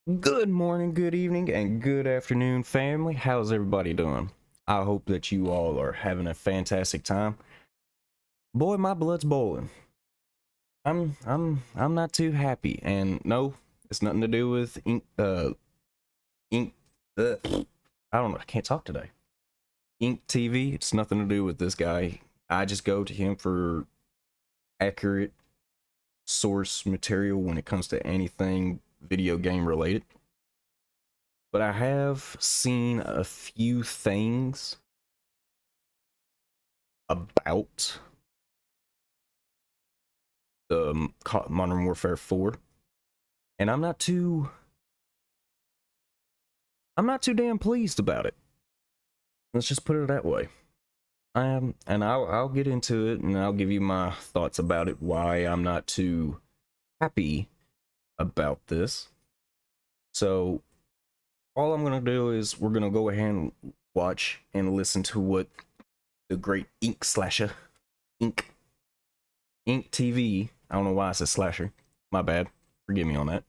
Good morning, good evening, and good afternoon, family. How's everybody doing? I hope that you all are having a fantastic time. Boy, my blood's boiling. I'm not too happy, and no, it's nothing to do with ink. Uh, I don't know. I can't talk today. Ink TV. It's nothing to do with this guy. I just go to him for accurate source material when it comes to anything video game related. But I have seen a few things about the Modern Warfare 4, and I'm not too damn pleased about it. Let's just put it that way. I am, and I'll get into it, and I'll give you my thoughts about it. Why I'm not too happy about this. So all I'm gonna do is we're gonna go ahead and watch and listen to what the great Ink Slasher, Ink TV. I don't know why I said slasher. My bad. Forgive me on that.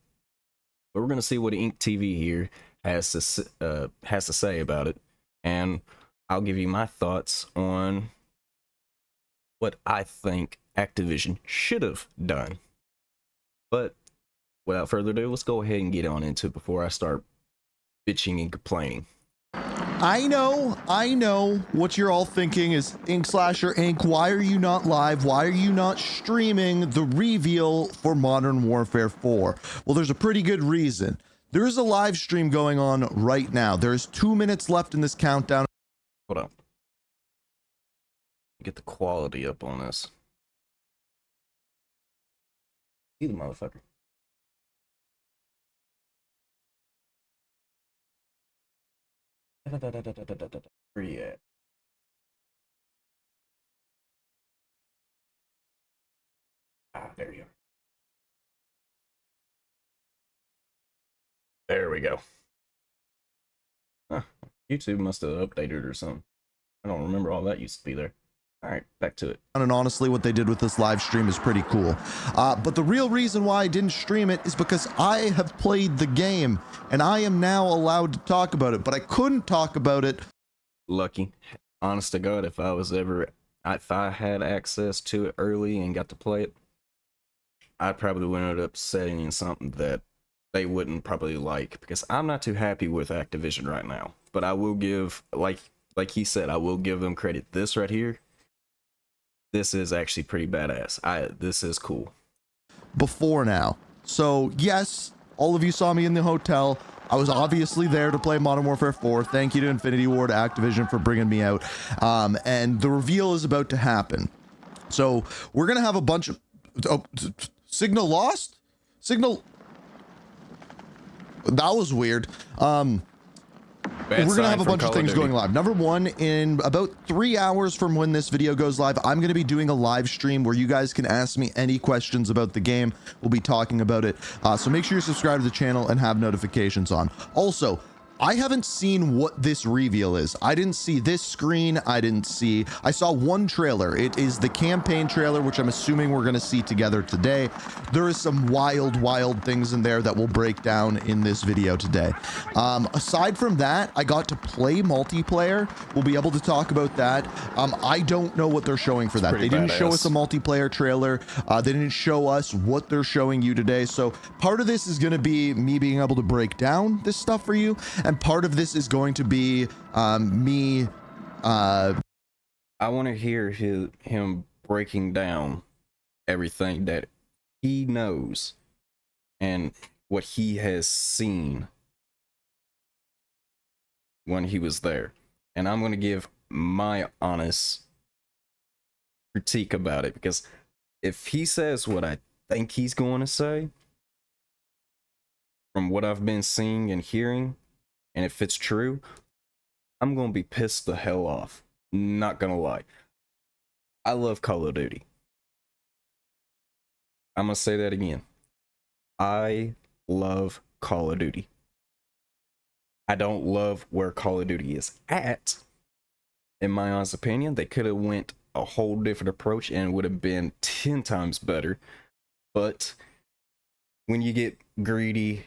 But we're gonna see what Ink TV here has to say about it, and I'll give you my thoughts on what I think Activision should have done. But without further ado, let's go ahead and get on into it before I start bitching and complaining. I know what you're all thinking is Ink Slasher Inc. Why are you not live? Why are you not streaming the reveal for Modern Warfare 4? Well, there's a pretty good reason. There is a live stream going on right now. There's 2 minutes left in this countdown. Hold on. Get the quality up on this. See the motherfucker. Where you at? Ah, there you are. There we go. Huh. YouTube must have updated or something. I don't remember all that used to be there. All right, back to it. And honestly, what they did with this live stream is pretty cool. But the real reason why I didn't stream it is because I have played the game and I am now allowed to talk about it, but I couldn't talk about it. Lucky. Honest to God, if I had access to it early and got to play it, I probably would end up setting in something that they wouldn't probably like, because I'm not too happy with Activision right now. But I will give, like he said, I will give them credit. This right here, this is actually pretty badass. This is cool. Before now. So yes, all of you saw me in the hotel. I was obviously there to play Modern Warfare 4. Thank you to Infinity Ward Activision for bringing me out. And the reveal is about to happen. So we're going to have a bunch of... Oh, signal lost? Signal... That was weird. We're going to have a bunch of things going live. Number one, in about 3 hours from when this video goes live, I'm going to be doing a live stream where you guys can ask me any questions about the game. We'll be talking about it. So make sure you subscribe to the channel and have notifications on. Also, I haven't seen what this reveal is. I didn't see this screen. I saw one trailer. It is the campaign trailer, which I'm assuming we're going to see together today. There is some wild things in there that we'll break down in this video today. Aside from that, I got to play multiplayer. We'll be able to talk about that. I don't know what they're showing for that. They didn't show us a multiplayer trailer. They didn't show us what they're showing you today. So part of this is going to be me being able to break down this stuff for you. And part of this is going to be me. I want to hear him breaking down everything that he knows and what he has seen when he was there. And I'm going to give my honest critique about it, because if he says what I think he's going to say, from what I've been seeing and hearing, and if it's true, I'm gonna be pissed the hell off. Not gonna lie. I love Call of Duty. I'm gonna say that again. I love Call of Duty. I don't love where Call of Duty is at. In my honest opinion, they could have went a whole different approach and it would have been 10 times better. But when you get greedy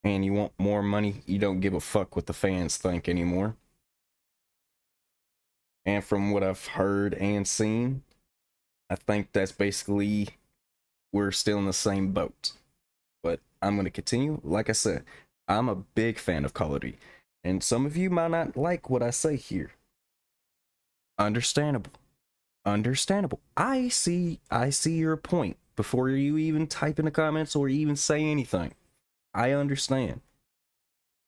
and you want more money, you don't give a fuck what the fans think anymore. And from what I've heard and seen, I think that's basically, we're still in the same boat. But I'm going to continue. Like I said, I'm a big fan of Call of Duty. And some of you might not like what I say here. Understandable. Understandable. I see your point before you even type in the comments or even say anything. I understand.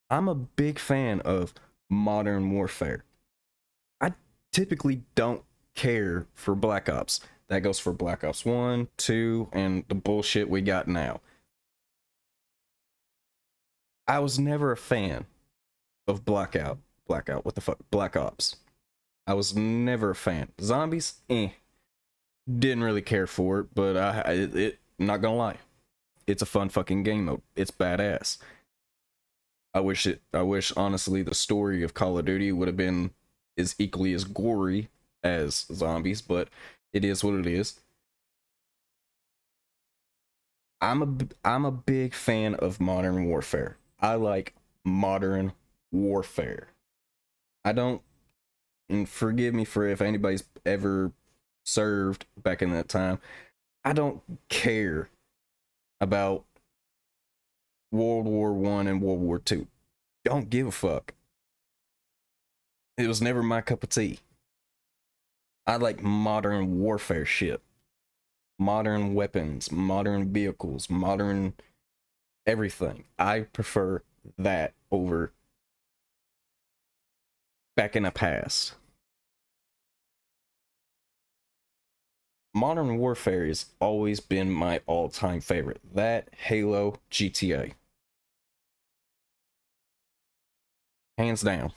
I'm a big fan of Modern Warfare. I typically don't care for Black Ops. That goes for Black Ops 1, 2, and the bullshit we got now. I was never a fan of Black Ops. I was never a fan. Zombies, didn't really care for it, but not gonna lie, it's a fun fucking game mode. It's badass. I wish honestly the story of Call of Duty would have been as equally as gory as zombies, but it is what it is. I'm a big fan of Modern Warfare. I like Modern Warfare. I don't, and forgive me for if anybody's ever served back in that time, I don't care about World War One and World War Two. Don't give a fuck. It was never my cup of tea. I like modern warfare shit. Modern weapons, modern vehicles, modern everything. I prefer that over back in the past. Modern Warfare has always been my all-time favorite. That, Halo, GTA. Hands down.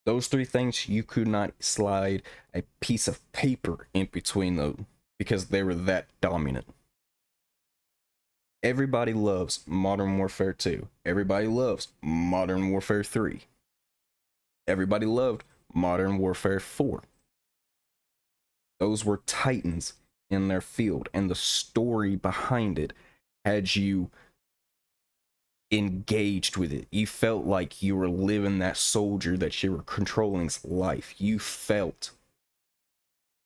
Those three things, you could not slide a piece of paper in between them because they were that dominant. Everybody loves Modern Warfare 2. Everybody loves Modern Warfare 3. Everybody loved Modern Warfare 4. Those were titans in their field, and the story behind it had you engaged with it. You felt like you were living that soldier that you were controlling's life. You felt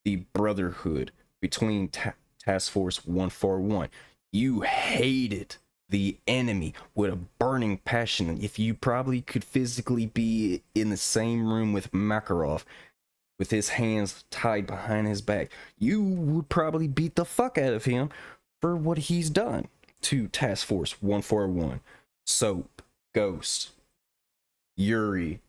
the brotherhood between Task Force 141. You hated the enemy with a burning passion. If you probably could physically be in the same room with Makarov with his hands tied behind his back, you would probably beat the fuck out of him for what he's done to Task Force 141. Soap, Ghost, Yuri,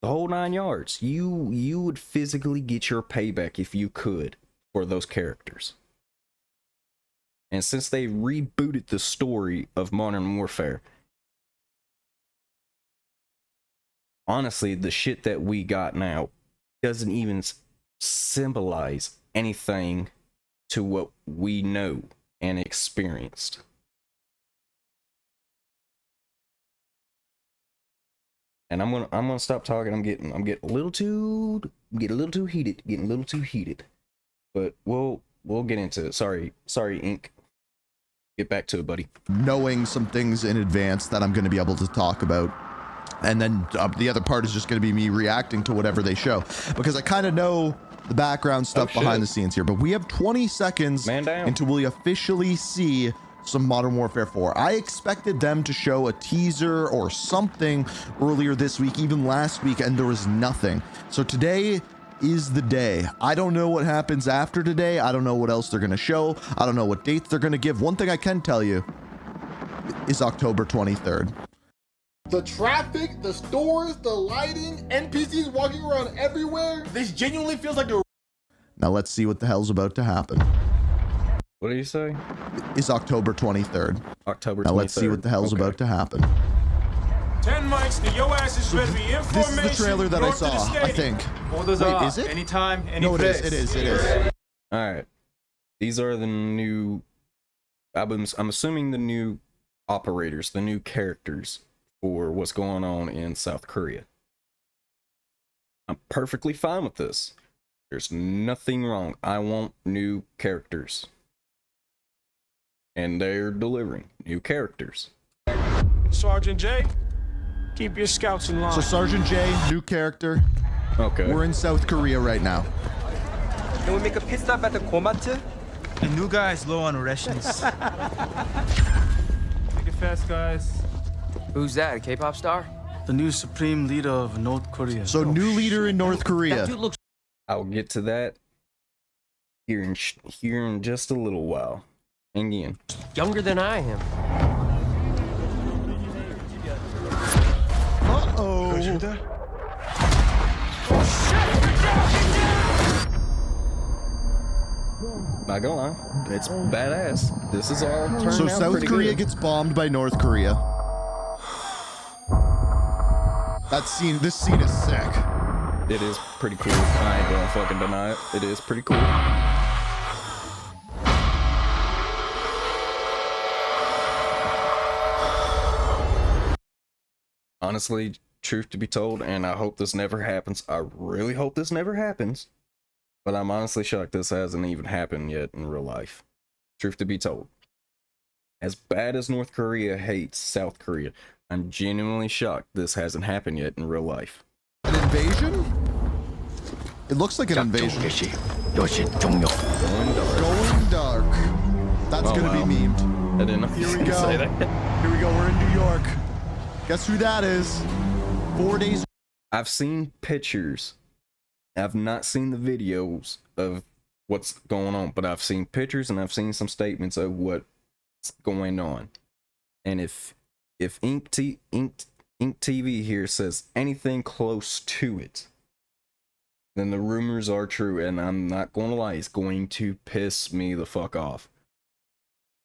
the whole 9 yards. You would physically get your payback if you could for those characters. And since they rebooted the story of Modern Warfare, honestly, the shit that we got now doesn't even symbolize anything to what we know and experienced. And I'm gonna stop talking. I'm getting a little too heated. But we'll get into it. Sorry, Ink. Get back to it, buddy. Knowing some things in advance that I'm going to be able to talk about. And then the other part is just going to be me reacting to whatever they show, because I kind of know the background stuff behind the scenes here. But we have 20 seconds until we officially see some Modern Warfare 4. I expected them to show a teaser or something earlier this week, even last week, and there was nothing. So today is the day. I don't know what happens after today. I don't know what else they're going to show. I don't know what dates they're going to give. One thing I can tell you is October 23rd. The traffic, the stores, the lighting, NPCs walking around everywhere. This genuinely feels like a... Now let's see what the hell's about to happen. What do you say? Is October 23rd. October 23rd. Now let's see what the hell's about to happen. 10 mics, and your ass is ready to be in This is the trailer that I saw, I think. Orders Wait, is it? Anytime, any No, place. it is. All right. These are the new... I'm assuming the new operators, the new characters for what's going on in South Korea. I'm perfectly fine with this. There's nothing wrong. I want new characters. and they're delivering new characters. Sergeant J, keep your scouts in line. So Sergeant J, new character. Okay. We're in South Korea right now. Can we make a pit stop at the Komatsu? The new guy is low on rations. Make it fast, guys. Who's that, a K-pop star? The new supreme leader of North Korea. So new leader in North Korea. I'll get to that here in just a little while. Again. Younger than I am. Uh-oh. Not gonna lie, it's badass. This is all turning So out South pretty Korea good. gets bombed by North Korea. This scene is sick. It is pretty cool. I ain't gonna fucking deny it. It is pretty cool. Honestly, truth to be told, and I hope this never happens. I really hope this never happens. But I'm honestly shocked this hasn't even happened yet in real life. Truth to be told. As bad as North Korea hates South Korea, I'm genuinely shocked this hasn't happened yet in real life. An invasion? It looks like an invasion. Going dark. Going dark. That's Oh, gonna wow. be memed. I didn't know you Here were we gonna say go. that. Here we go. We're in New York. Guess who that is? 4 days. I've seen pictures. I've not seen the videos of what's going on, but I've seen pictures and I've seen some statements of what's going on. And if Ink TV here says anything close to it, then the rumors are true, and I'm not going to lie, it's going to piss me the fuck off.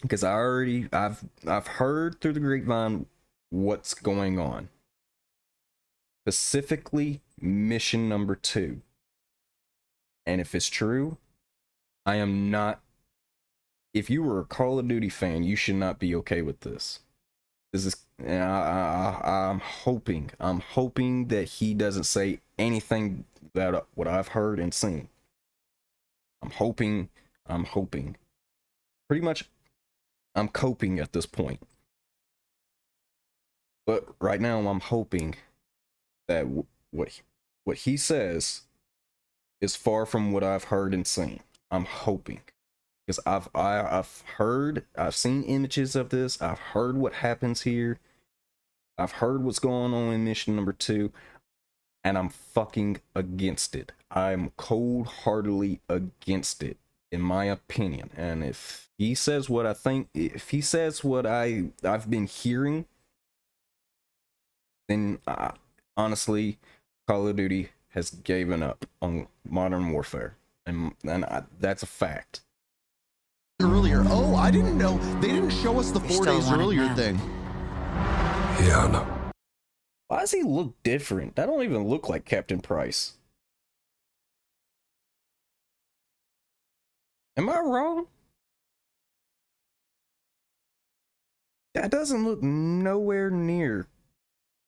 Because I've heard through the grapevine what's going on. Specifically, mission number 2. And if it's true, I am not. If you were a Call of Duty fan, you should not be okay with this. This is. I'm hoping that he doesn't say anything about what I've heard and seen. I'm hoping. Pretty much, I'm coping at this point. But right now, I'm hoping that what he says is far from what I've heard and seen. I'm hoping, because I've seen images of this. I've heard what happens here. I've heard what's going on in mission number 2, and I'm fucking against it. I'm cold-heartedly against it, in my opinion. And if he says what I think, if he says what I've been hearing, then honestly, Call of Duty has given up on Modern Warfare, and that's a fact. Earlier. Oh, I didn't know. They didn't show us the 4 days earlier thing. Yeah, no. Why does he look different? That don't even look like Captain Price. Am I wrong? That doesn't look nowhere near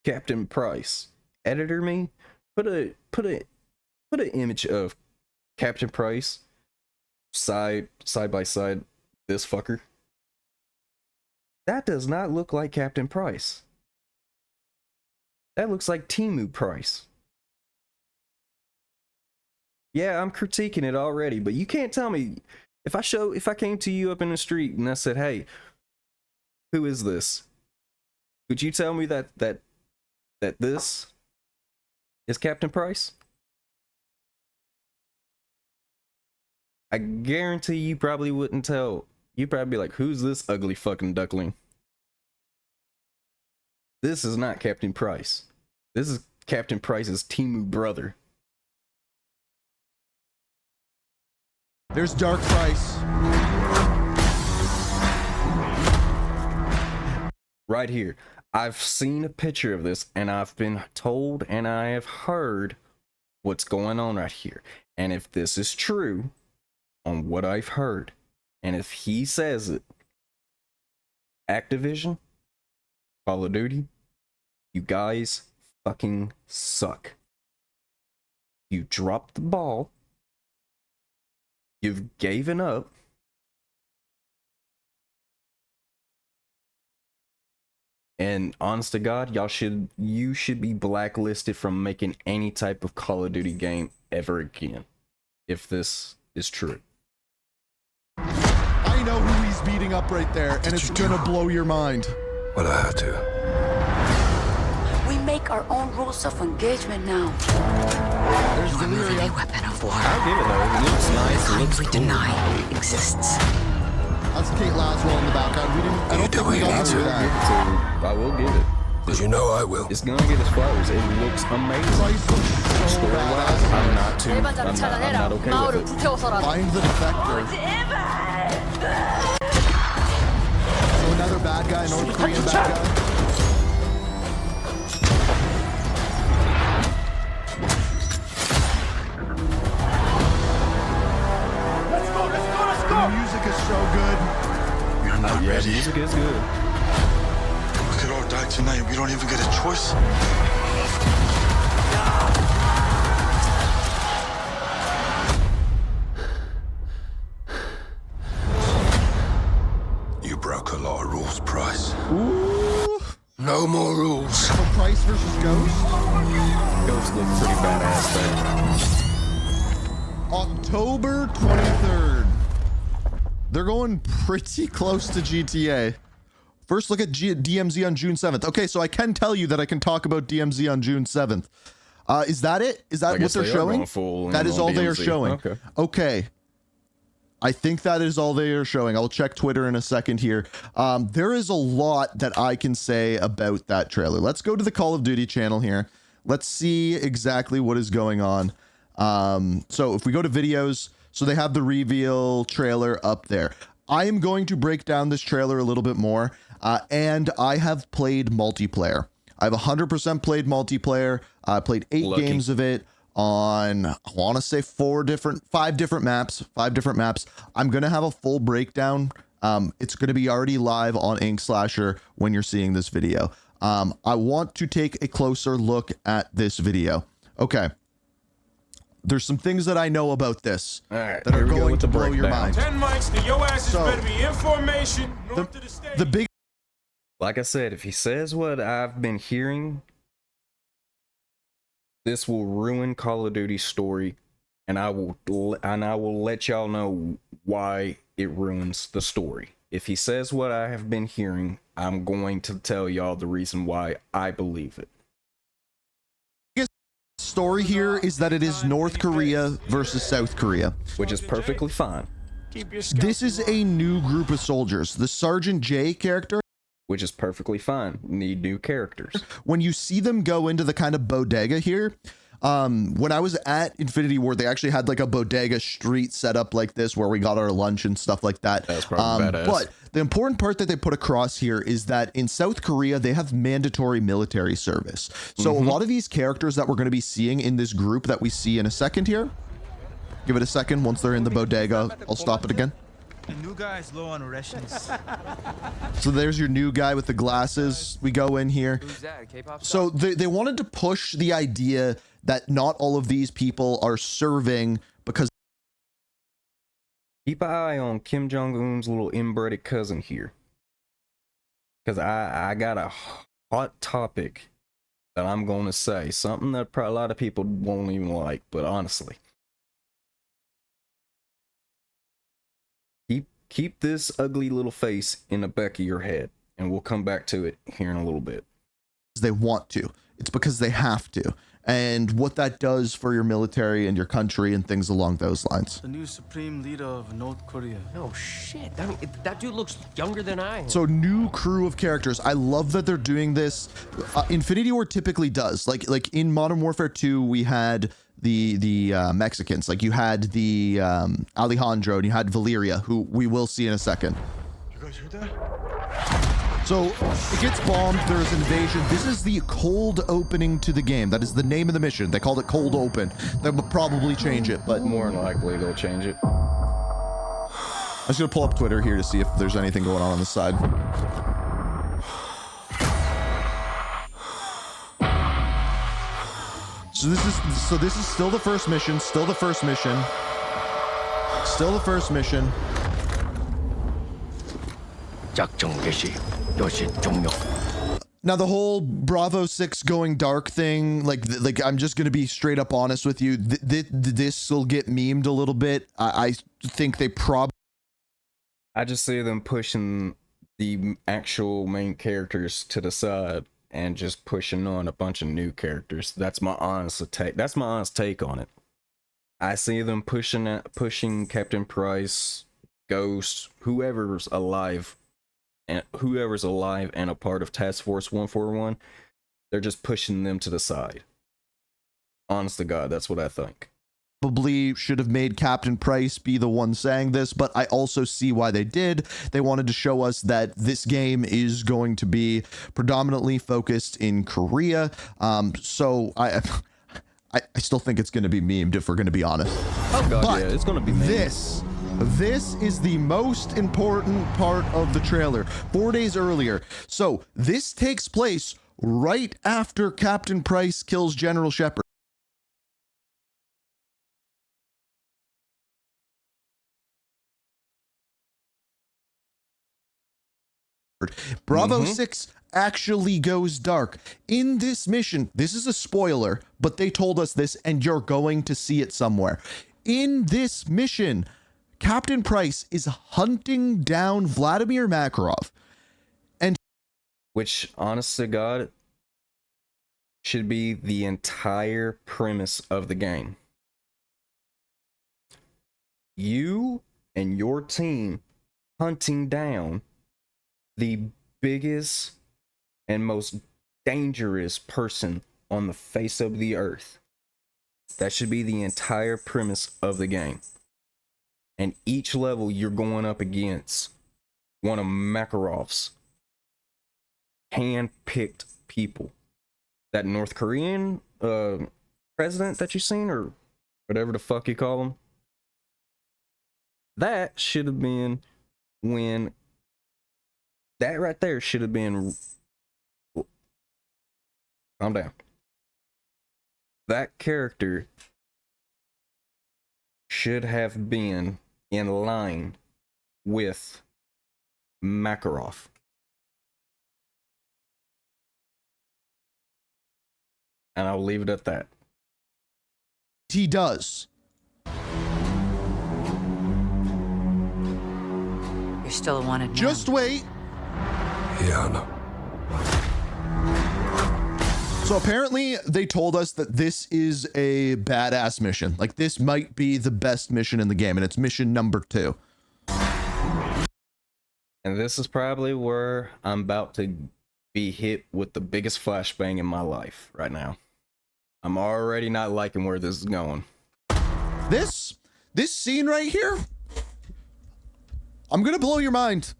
Captain Price. Editor me, put an image of Captain Price side by side this fucker. That does not look like Captain Price. That looks like Timu Price. Yeah, I'm critiquing it already, but you can't tell me if I came to you up in the street and I said, "Hey, who is this?" Would you tell me that this is Captain Price? I guarantee you probably wouldn't tell. You'd probably be like, "Who's this ugly fucking duckling?" This is not Captain Price. This is Captain Price's Timu brother. There's Dark Price. Right here. I've seen a picture of this, and I've been told and I have heard what's going on right here. And if this is true on what I've heard, and if he says it, Activision, Call of Duty, you guys fucking suck. You dropped the ball. You've given up. And honest to God, you should be blacklisted from making any type of Call of Duty game ever again, if this is true. I know who he's beating up right there, and it's gonna blow your mind. Well, I had to. We make our own rules of engagement now. There's Valeria. Weapon of war. I'll give it though. It looks nice. It looks We cool. deny exists. That's Kate Laswell in the background. I don't think we got to that. I will give it. Because you know I will. It's gonna get its flowers. It looks amazing. Price looks so Story-wise, badass. I'm not okay with it. Find the defector. So another bad guy, North Korean bad guy. The music is so good. You're not Yeah, ready. music is good. We could all die tonight. We don't even get a choice. You broke a lot of rules, Price. Ooh. No more rules. So Price versus Ghost. Ghost look pretty badass there. October 23rd. They're going pretty close to GTA. First look at DMZ on June 7th. Okay, so I can tell you that I can talk about DMZ on June 7th. Is that it? Is that what they're showing? That is all they are showing. Okay. Okay. I think that is all they are showing. I'll check Twitter in a second here. There is a lot that I can say about that trailer. Let's go to the Call of Duty channel here. Let's see exactly what is going on. So if we go to videos, so they have the reveal trailer up there. I am going to break down this trailer a little bit more. And I have played multiplayer. I've 100% played multiplayer. I played 8 games of it on, I want to say 5 different maps. I'm going to have a full breakdown. It's going to be already live on Ink Slasher when you're seeing this video. I want to take a closer look at this video. Okay. There's some things that I know about this that are going to blow your mind. 10 mics, and your asses better be in formation north of the stage. The big Like I said, if he says what I've been hearing, this will ruin Call of Duty's story, and I will let y'all know why it ruins the story. If he says what I have been hearing, I'm going to tell y'all the reason why I believe it. story here is that it is North Korea versus South Korea, which is perfectly fine. This is a new group of soldiers. The Sergeant J character, which is perfectly fine. Need new characters. When you see them go into the kind of bodega here, when I was at Infinity Ward, they actually had like a bodega street set up like this where we got our lunch and stuff like that. That's probably badass. But the important part that they put across here is that in South Korea, they have mandatory military service. So a lot of these characters that we're going to be seeing in this group that we see in a second here, give it a second. Once they're in the bodega, I'll stop it again. The new guy is low on rations. So there's your new guy with the glasses. We go in here. Who's that? A K-pop star? So they wanted to push the idea that not all of these people are serving because keep an eye on Kim Jong-un's little inbred cousin here, because I got a hot topic that I'm going to say, something that probably a lot of people won't even like, but honestly, keep this ugly little face in the back of your head, and we'll come back to it here in a little bit. they want to. It's because they have to. And what that does for your military and your country and things along those lines. The new supreme leader of North Korea. Oh shit, that dude looks younger than I am. So new crew of characters. I love that they're doing this. Infinity War typically does. Like in Modern Warfare 2, we had the Mexicans. Like you had the Alejandro and you had Valeria, who we will see in a second. You guys heard that? So it gets bombed. There's invasion. This is the cold opening to the game. That is the name of the mission. They called it Cold Open. They will probably change it, but More than likely they'll change it. I'm just gonna pull up Twitter here to see if there's anything going on the side. So this is still the first mission. Still the first mission. Still the first mission. Now the whole Bravo 6 going dark thing, like I'm just gonna be straight up honest with you. This will get memed a little bit. I think they probably. I just see them pushing the actual main characters to the side and just pushing on a bunch of new characters. That's my honest take. That's my honest take on it. I see them pushing Captain Price, Ghost, whoever's alive and a part of Task Force 141. They're just pushing them to the side. Honest to God, that's what I think. Probably should have made Captain Price be the one saying this, but I also see why they did. They wanted to show us that this game is going to be predominantly focused in Korea. So I still think it's going to be memed, if we're going to be honest. Oh God, but yeah, it's going to be memed. This is the most important part of the trailer. 4 days earlier. So this takes place right after Captain Price kills General Shepard. Bravo 6 actually goes dark in this mission. This is a spoiler, but they told us this and you're going to see it somewhere. In this mission, Captain Price is hunting down Vladimir Makarov, and which, honest to God, should be the entire premise of the game. You and your team hunting down the biggest and most dangerous person on the face of the earth. That should be the entire premise of the game. And each level you're going up against one of Makarov's hand-picked people. That North Korean president that you seen, or whatever the fuck you call him. That should have been when... That right there should have been... Calm down. That character should have been in line with Makarov. And I'll leave it at that. he does. You're still a wanted man. Just wait. Yeah, I know. So apparently they told us that this is a badass mission. Like, this might be the best mission in the game, and it's mission number 2. And this is probably where I'm about to be hit with the biggest flashbang in my life right now. I'm already not liking where this is going. This scene right here, I'm gonna blow your mind.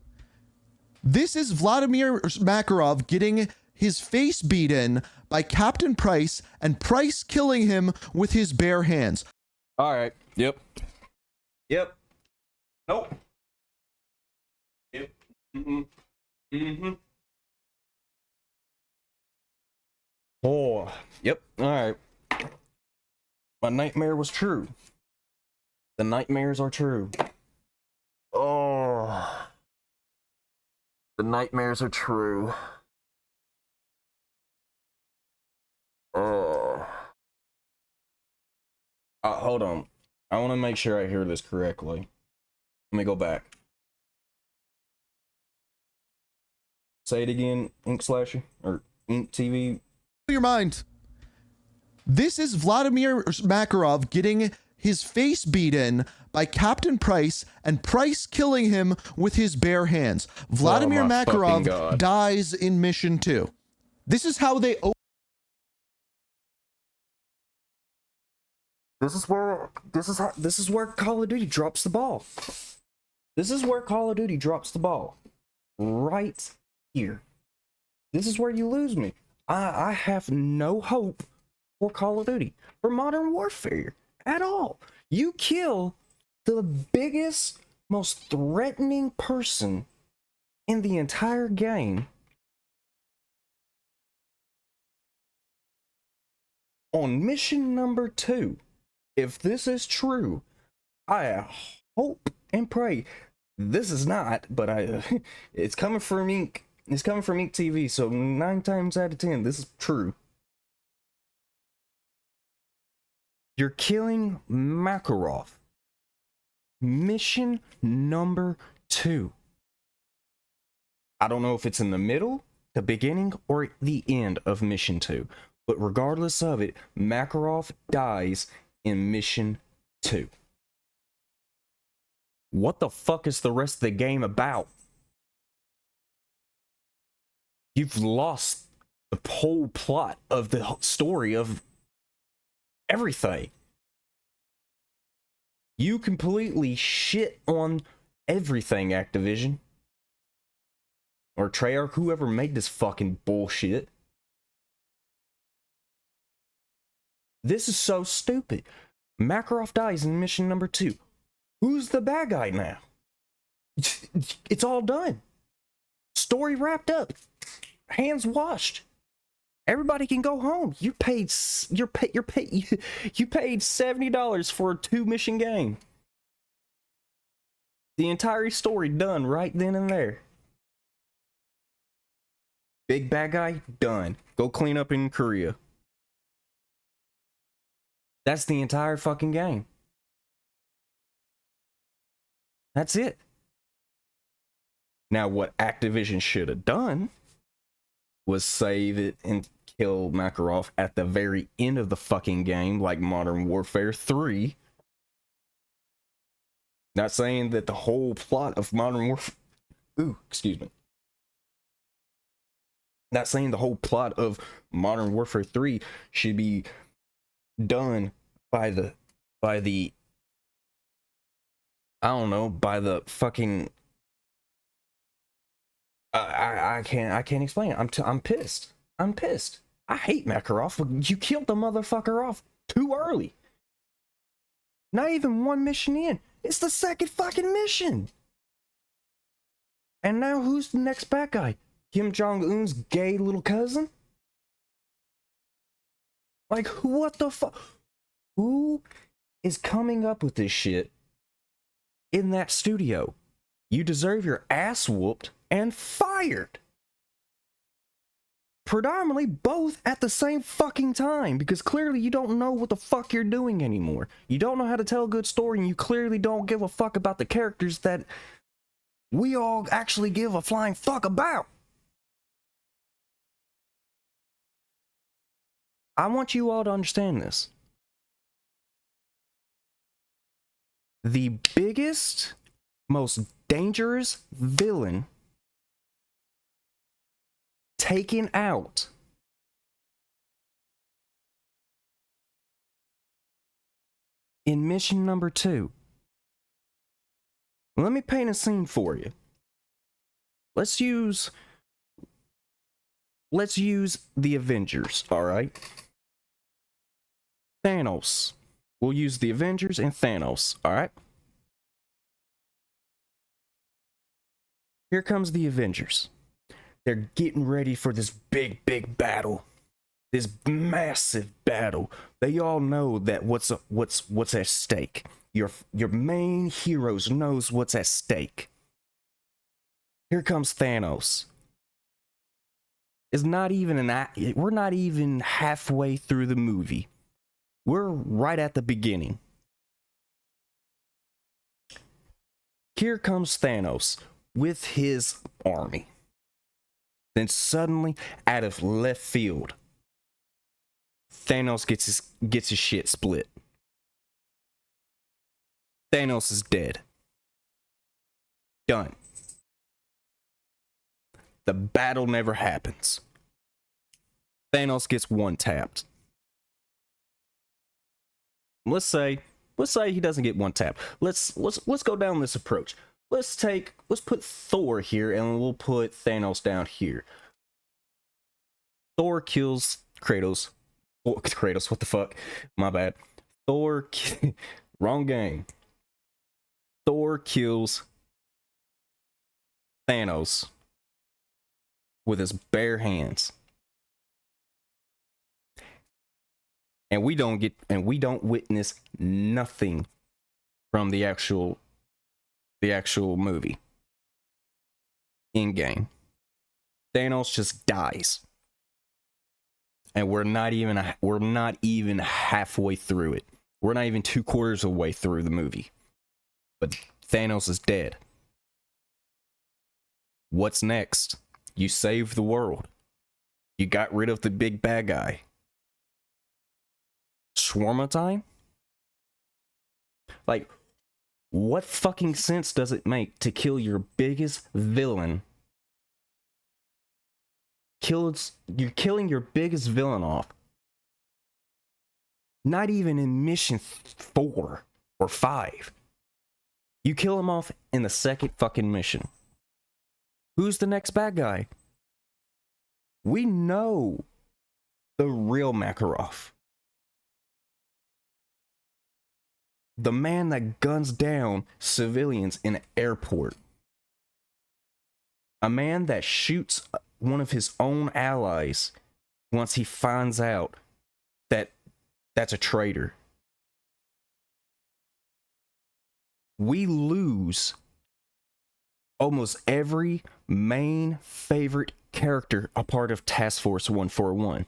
This is Vladimir Makarov getting his face beat in by Captain Price, and Price killing him with his bare hands. All right. Yep. Nope. Yep. Oh, yep. All right. My nightmare was true. The nightmares are true. Oh. The nightmares are true. Oh. Hold on. I want to make sure I hear this correctly. Let me go back. Say it again, Ink Slasher, or Ink TV. Your mind. This is Vladimir Makarov getting his face beat in by Captain Price, and Price killing him with his bare hands. Vladimir Makarov dies in mission 2. This is how they This is where Call of Duty drops the ball. This is where Call of Duty drops the ball. Right here. This is where you lose me. I have no hope for Call of Duty, for Modern Warfare at all. You kill the biggest, most threatening person in the entire game on mission number 2. If this is true, I hope and pray this is not, but it's coming from Ink It's coming from Eat TV, so 9 times out of 10, this is true. You're killing Makarov. Mission number 2. I don't know if it's in the middle, the beginning, or the end of mission 2. But regardless of it, Makarov dies in mission 2. What the fuck is the rest of the game about? You've lost the whole plot of the story of everything. You completely shit on everything, Activision. Or Treyarch, whoever made this fucking bullshit. This is so stupid. Makarov dies in mission number 2. Who's the bad guy now? It's all done. Story wrapped up. Hands washed. Everybody can go home. You paid $70 for a 2-mission game. The entire story done right then and there. Big bad guy done. Go clean up in Korea. That's the entire fucking game. That's it. Now, what Activision should have done was save it and kill Makarov at the very end of the fucking game, like Modern Warfare 3. Not saying that the whole plot of Modern Warfare... excuse me. Not saying the whole plot of Modern Warfare 3 should be done by the I don't know, by the fucking I can't explain it. I'm pissed. I'm pissed. I hate Makarov. You killed the motherfucker off too early. Not even 1 mission in. It's the 2nd fucking mission. And now who's the next bad guy? Kim Jong-un's gay little cousin? Like, what the fuck? Who is coming up with this shit in that studio? You deserve your ass whooped and fired. Predominantly both at the same fucking time, because clearly you don't know what the fuck you're doing anymore. You don't know how to tell a good story, and you clearly don't give a fuck about the characters that we all actually give a flying fuck about. I want you all to understand this. The biggest, most dangerous villain taken out in mission number 2. Let me paint a scene for you. Let's use the Avengers, all right? Thanos. We'll use the Avengers and Thanos, all right? Here comes the Avengers. They're getting ready for this big battle. This massive battle. They all know that what's at stake. Your main heroes knows what's at stake. Here comes Thanos. We're not even halfway through the movie. We're right at the beginning. Here comes Thanos with his army. Then suddenly, out of left field, Thanos gets his shit split. Thanos is dead. Done. The battle never happens. Thanos gets one-tapped. Let's say he doesn't get one-tapped. Let's go down this approach. Let's put Thor here, and we'll put Thanos down here. Thor kills Kratos. Oh, Kratos, what the fuck? My bad. Wrong game. Thor kills Thanos with his bare hands. And we don't witness nothing from the actual movie in game. Thanos just dies. And we're not even halfway through it. We're not even 2/4 of the way through the movie. But Thanos is dead. What's next? You saved the world. You got rid of the big bad guy. Shawarma time? Like, what fucking sense does it make to kill your biggest villain? You're killing your biggest villain off. Not even in mission 4 or 5. You kill him off in the second fucking mission. Who's the next bad guy? We know the real Makarov. The man that guns down civilians in an airport. A man that shoots one of his own allies once he finds out that that's a traitor. We lose almost every main favorite character a part of Task Force 141.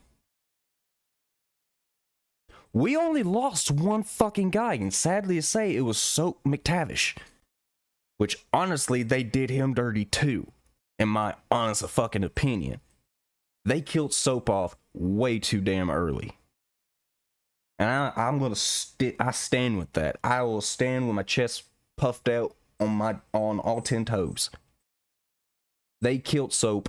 We only lost one fucking guy, and sadly to say, it was Soap McTavish. Which, honestly, they did him dirty too, in my honest fucking opinion. They killed Soap off way too damn early. And I stand with that. I will stand with my chest puffed out on all 10 toes. They killed Soap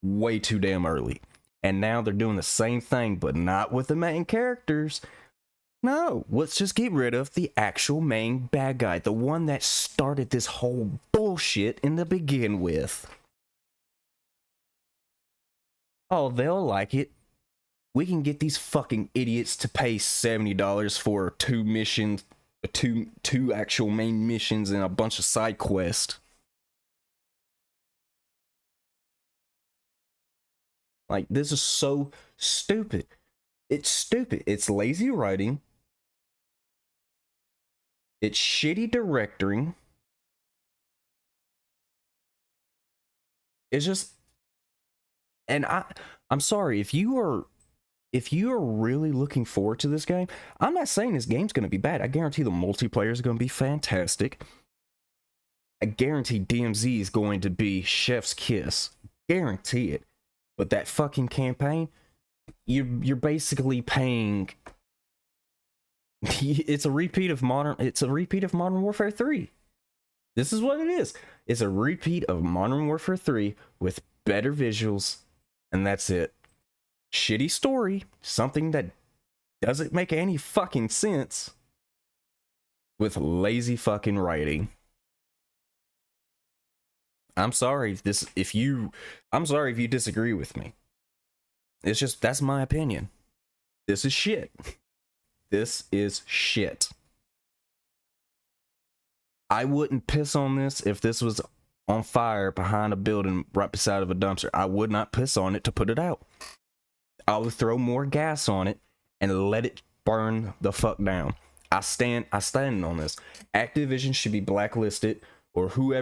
way too damn early. And now they're doing the same thing, but not with the main characters. No, let's just get rid of the actual main bad guy. The one that started this whole bullshit in the begin with. Oh, they'll like it. We can get these fucking idiots to pay $70 for 2 missions, two actual main missions and a bunch of side quests. Like, this is so stupid. It's stupid. It's lazy writing. It's shitty directing. It's just, and I'm sorry, if you are really looking forward to this game, I'm not saying this game's going to be bad. I guarantee the multiplayer is going to be fantastic. I guarantee DMZ is going to be chef's kiss. Guarantee it. But that fucking campaign, you're basically paying. It's a repeat of Modern Warfare 3. This is what it is. It's a repeat of Modern Warfare 3 with better visuals, and that's it. Shitty story, something that doesn't make any fucking sense, with lazy fucking writing. I'm sorry if you disagree with me. It's just, that's my opinion. This is shit. This is shit. I wouldn't piss on this if this was on fire behind a building right beside of a dumpster. I would not piss on it to put it out. I would throw more gas on it and let it burn the fuck down. I stand on this. Activision should be blacklisted, or who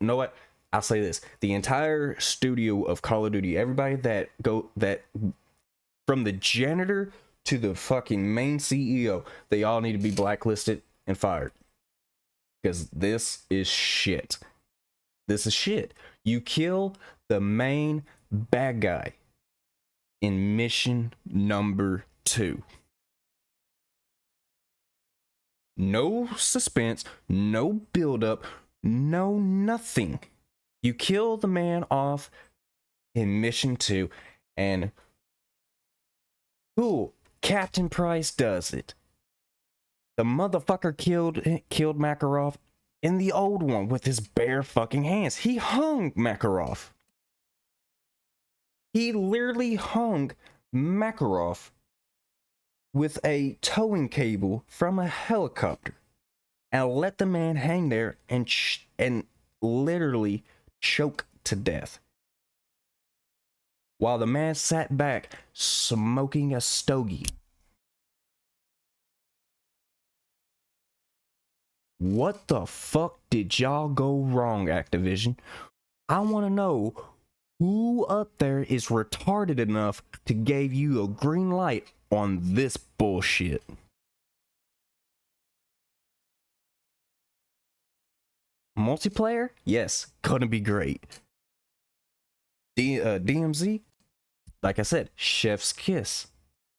know what? I'll say this. The entire studio of Call of Duty, everybody that from the janitor to the fucking main CEO, they all need to be blacklisted and fired. Because this is shit. This is shit. You kill the main bad guy in mission number 2. No suspense, no build-up, no nothing. You kill the man off in mission 2, and cool, Captain Price does it. The motherfucker killed Makarov in the old one with his bare fucking hands. He hung Makarov. He literally hung Makarov with a towing cable from a helicopter and let the man hang there and literally choke to death, while the man sat back smoking a stogie. What the fuck did y'all go wrong, Activision? I want to know Who up there is retarded enough to give you a green light on this bullshit? Multiplayer? Yes, gonna be great. DMZ? Like I said, chef's kiss.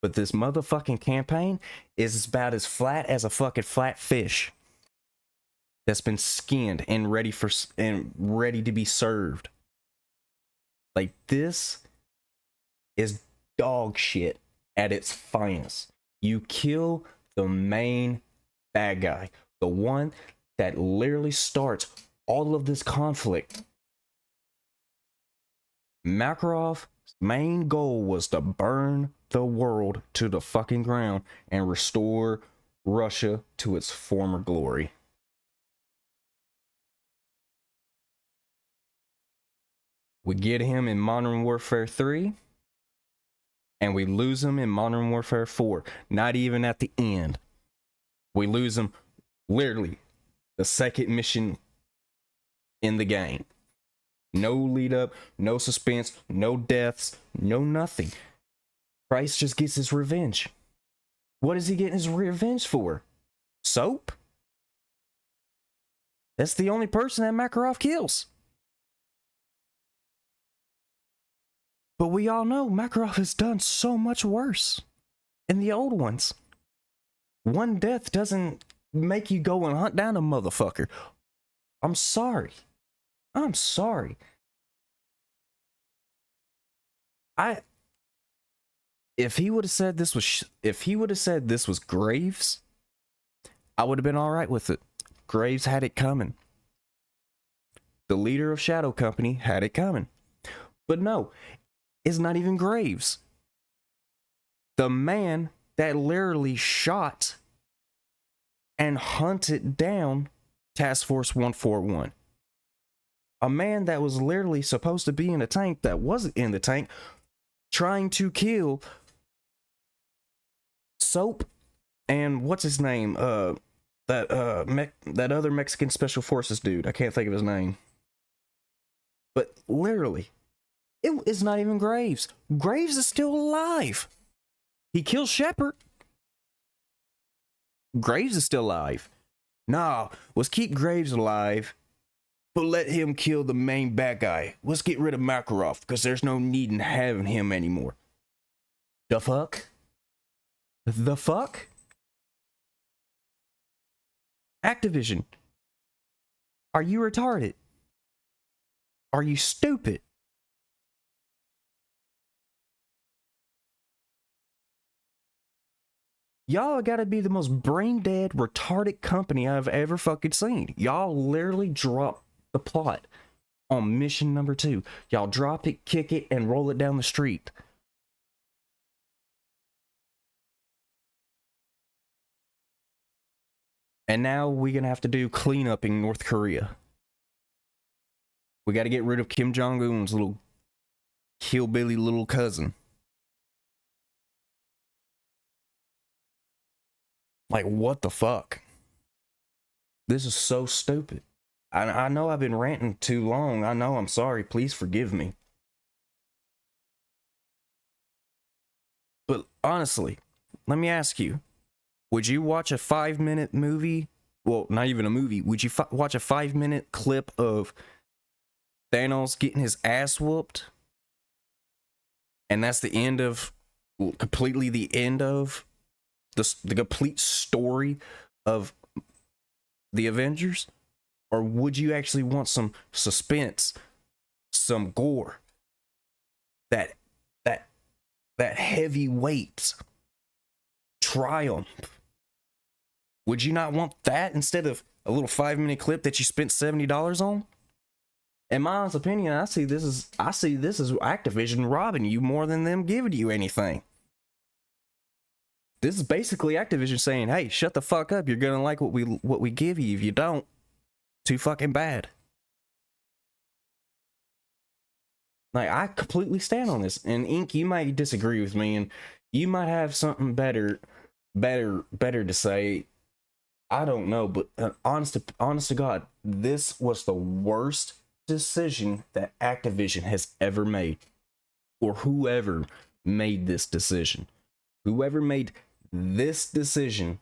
But this motherfucking campaign is about as flat as a fucking flat fish that's been skinned and ready to be served. Like, this is dog shit at its finest. You kill the main bad guy, the one that literally starts all of this conflict. Makarov's main goal was to burn the world to the fucking ground and restore Russia to its former glory. We get him in Modern Warfare 3, and we lose him in Modern Warfare 4. Not even at the end. We lose him literally the second mission in the game. No lead up, no suspense, no deaths, no nothing. Price just gets his revenge. What is he getting his revenge for? Soap? That's the only person that Makarov kills. But we all know Makarov has done so much worse in the old ones. One death doesn't make you go and hunt down a motherfucker. I'm sorry. I'm sorry. If he would have said this was Graves, I would have been all right with it. Graves had it coming. The leader of Shadow Company had it coming. But no, it's not even Graves. The man that literally shot and hunted down Task Force 141. A man that was literally supposed to be in a tank that wasn't in the tank, trying to kill Soap and what's his name? That other Mexican Special Forces dude. I can't think of his name. But literally, it is not even Graves. Graves is still alive. He killed Shepard. Graves is still alive. Nah, let's keep Graves alive, but let him kill the main bad guy. Let's get rid of Makarov, because there's no need in having him anymore. The fuck? The fuck? Activision, are you retarded? Are you stupid? Y'all gotta be the most brain dead, retarded company I've ever fucking seen. Y'all literally drop the plot on mission number 2. Y'all drop it, kick it, and roll it down the street. And now we're gonna have to do cleanup in North Korea. We gotta get rid of Kim Jong-un's little hillbilly little cousin. Like, what the fuck? This is so stupid. I know I've been ranting too long. I know, I'm sorry. Please forgive me. But honestly, let me ask you. Would you watch a 5-minute movie? Well, not even a movie. Would you watch a 5-minute clip of Thanos getting his ass whooped? And that's the end of... completely the end of... the complete story of the Avengers? Or would you actually want some suspense, some gore, that heavy weight, triumph? Would you not want that instead of a little 5-minute clip that you spent $70 on? In my honest opinion, I see this as Activision robbing you more than them giving you anything. This is basically Activision saying, "Hey, shut the fuck up. You're gonna like what we give you. If you don't, too fucking bad." Like, I completely stand on this. And Ink, you might disagree with me, and you might have something better to say. I don't know, but honest to God, this was the worst decision that Activision has ever made, or whoever made this decision. Whoever made this decision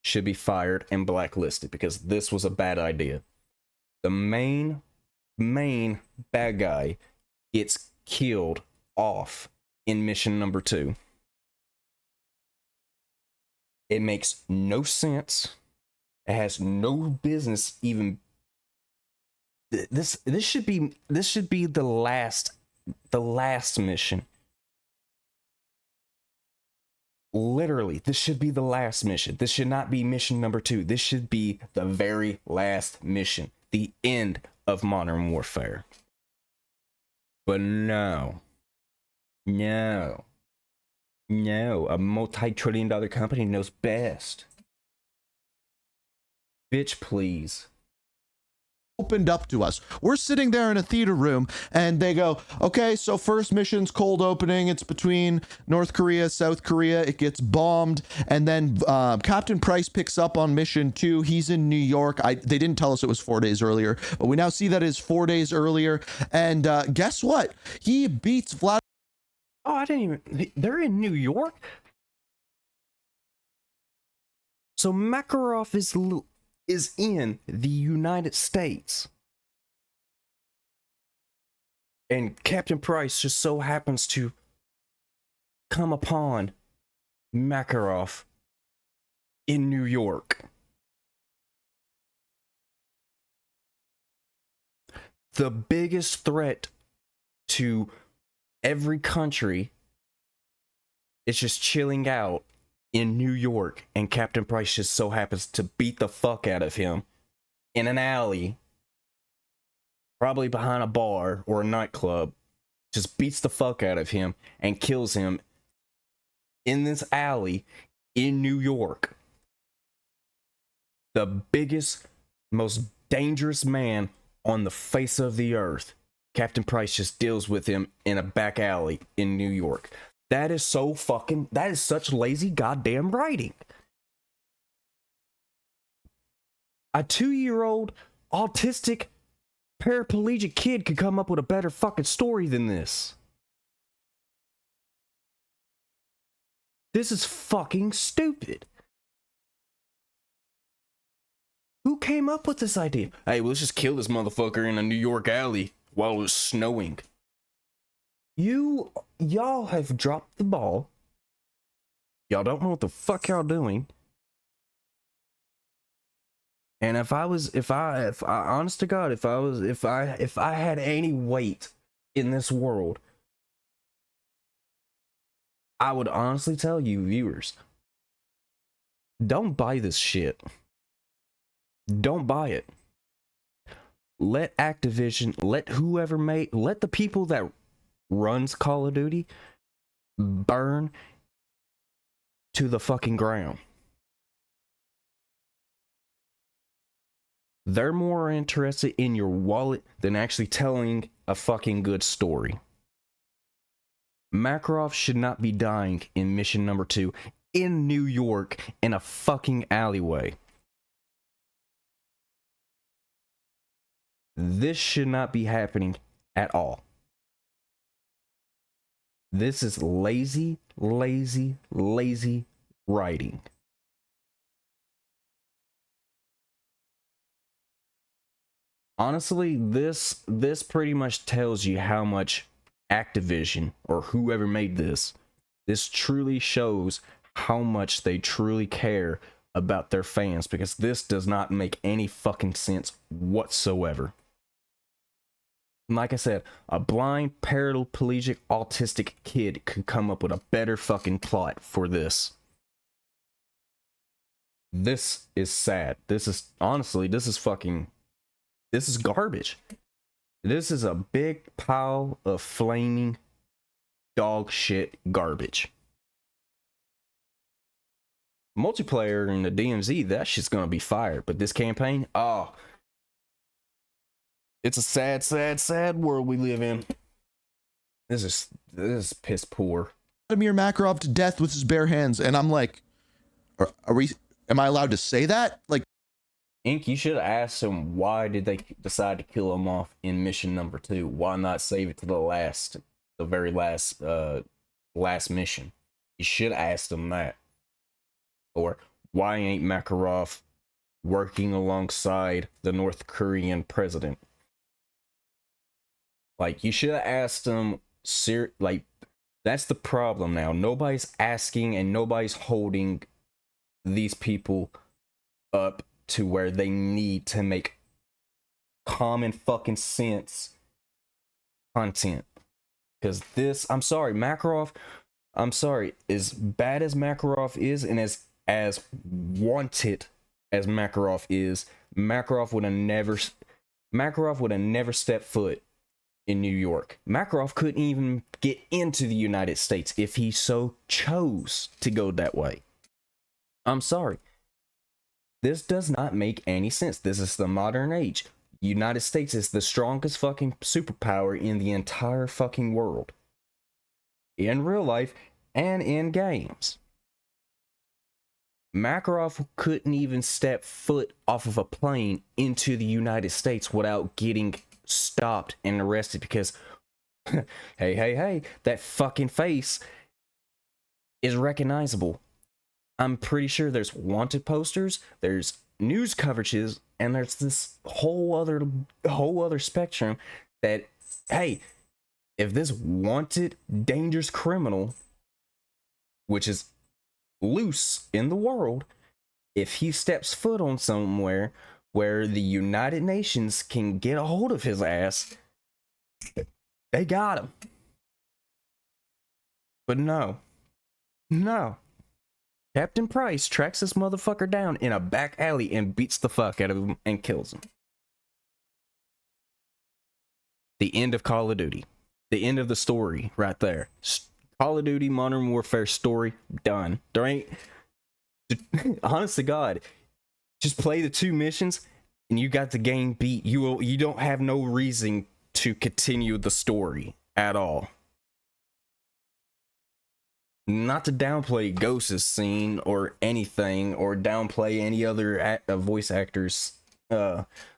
should be fired and blacklisted because this was a bad idea. The main bad guy gets killed off in mission number 2. It makes no sense. It has no business even. This should be the last mission. Literally, this should be the last mission. This should not be mission number 2. This should be the very last mission. The end of Modern Warfare. But no, a multi-trillion-dollar company knows best. Bitch, please. Opened up to us. We're sitting there in a theater room and they go, okay, so first mission's cold opening. It's between North Korea, South Korea. It gets bombed. And then Captain Price picks up on mission 2. He's in New York. They didn't tell us it was 4 days earlier, but we now see that is 4 days earlier. And guess what? He beats Vlad. Oh, I didn't even. They're in New York? So Makarov is in the United States. And Captain Price just so happens to come upon Makarov in New York. The biggest threat to every country is just chilling out in New York, and Captain Price just so happens to beat the fuck out of him in an alley, probably behind a bar or a nightclub, just beats the fuck out of him and kills him in this alley in New York. The biggest, most dangerous man on the face of the earth. Captain Price just deals with him in a back alley in New York. That is such lazy goddamn writing. A 2-year-old autistic paraplegic kid could come up with a better fucking story than this. This is fucking stupid. Who came up with this idea? Hey, well, let's just kill this motherfucker in a New York alley while it's snowing. Y'all have dropped the ball. Y'all don't know what the fuck y'all doing. And if I honest to God, if I had any weight in this world, I would honestly tell you viewers, don't buy this shit. Don't buy it. Let Activision, let the people that runs Call of Duty burn to the fucking ground. They're more interested in your wallet than actually telling a fucking good story. Makarov should not be dying in mission number 2 in New York in a fucking alleyway. This should not be happening at all. This is lazy writing. Honestly, this pretty much tells you how much Activision, or whoever made this truly shows how much they truly care about their fans, because this does not make any fucking sense whatsoever. Like I said, a blind, paraplegic, autistic kid could come up with a better fucking plot for this. This is sad. This is garbage. This is a big pile of flaming dog shit garbage. Multiplayer in the DMZ, that shit's gonna be fired. But this campaign, it's a sad world we live in. This is piss poor. Vladimir Makarov to death with his bare hands, and I'm like, am I allowed to say that? Like, Ink, you should have asked him why did they decide to kill him off in mission number 2? Why not save it to the very last mission? You should have asked him that. Or why ain't Makarov working alongside the North Korean president? Like, you should have asked him. Like, that's the problem now. Nobody's asking and nobody's holding these people up to where they need to make common fucking sense content. Because this, I'm sorry, Makarov, I'm sorry, as bad as Makarov is and as wanted as Makarov is, Makarov would have never stepped foot in New York. Makarov couldn't even get into the United States if he so chose to go that way. I'm sorry. This does not make any sense. This is the modern age. United States is the strongest fucking superpower in the entire fucking world. In real life and in games. Makarov couldn't even step foot off of a plane into the United States without getting stopped and arrested because hey, that fucking face is recognizable. I'm pretty sure there's wanted posters, there's news coverages, and there's this whole other spectrum that, hey, if this wanted dangerous criminal, which is loose in the world, if he steps foot on somewhere where the United Nations can get a hold of his ass, they got him. But no. Captain Price tracks this motherfucker down in a back alley and beats the fuck out of him and kills him. The end of Call of Duty. The end of the story right there. Call of Duty Modern Warfare story done. There ain't, honest to God, just play the 2 missions and you got the game beat. You don't have no reason to continue the story at all. Not to downplay Ghost's scene or anything, or downplay any other voice actors'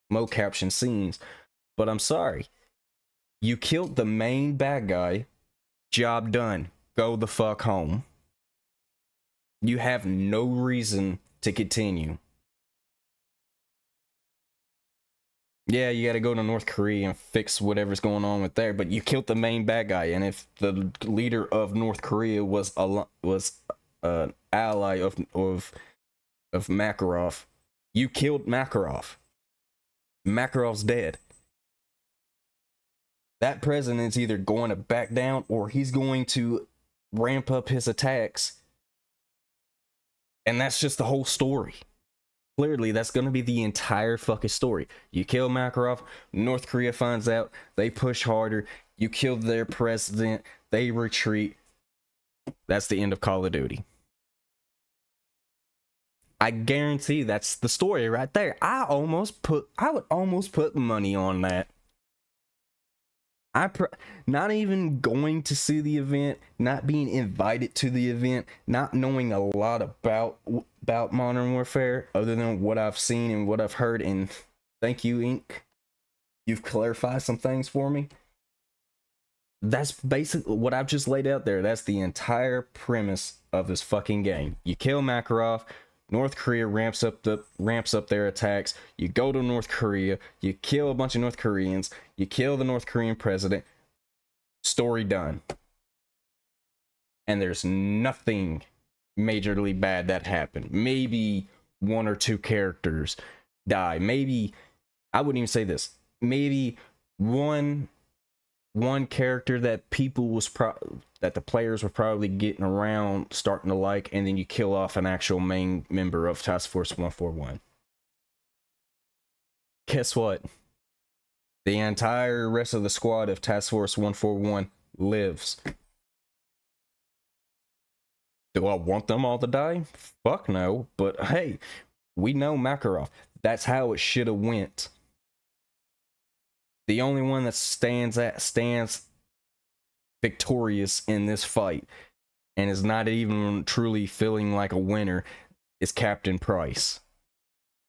mo-caption scenes, but I'm sorry. You killed the main bad guy. Job done. Go the fuck home. You have no reason to continue. Yeah, you gotta go to North Korea and fix whatever's going on with there, but you killed the main bad guy, and if the leader of North Korea was an ally of Makarov, you killed Makarov. Makarov's dead. That president's either going to back down or he's going to ramp up his attacks. And that's just the whole story. Clearly, that's going to be the entire fucking story. You kill Makarov, North Korea finds out, they push harder, you kill their president, they retreat. That's the end of Call of Duty. I guarantee that's the story right there. I would almost put money on that. Not even going to see the event, not being invited to the event, not knowing a lot about Modern Warfare other than what I've seen and what I've heard, and thank you, Ink. You've clarified some things for me. That's basically what I've just laid out there. That's the entire premise of this fucking game. You kill Makarov, North Korea ramps up their attacks. You go to North Korea, you kill a bunch of North Koreans, you kill the North Korean president. Story done. And there's nothing majorly bad that happened. Maybe 1 or 2 characters die. Maybe, I wouldn't even say this. Maybe one character that that the players were probably getting around, starting to like, and then you kill off an actual main member of Task Force 141. Guess what? The entire rest of the squad of Task Force 141 lives. Do I want them all to die? Fuck no. But hey, we know Makarov. That's how it should have went. The only one that stands victorious in this fight and is not even truly feeling like a winner is Captain Price.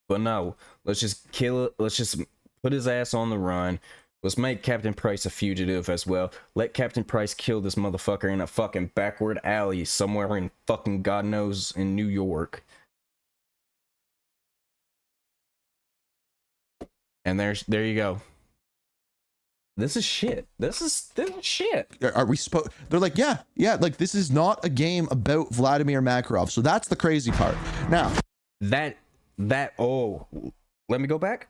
But no, let's just kill it. Let's just put his ass on the run. Let's make Captain Price a fugitive as well. Let Captain Price kill this motherfucker in a fucking backward alley somewhere in fucking God knows in New York. And there you go. This is shit. This is shit. Are we supposed? They're like, yeah, like this is not a game about Vladimir Makarov. So that's the crazy part. Now, oh, let me go back.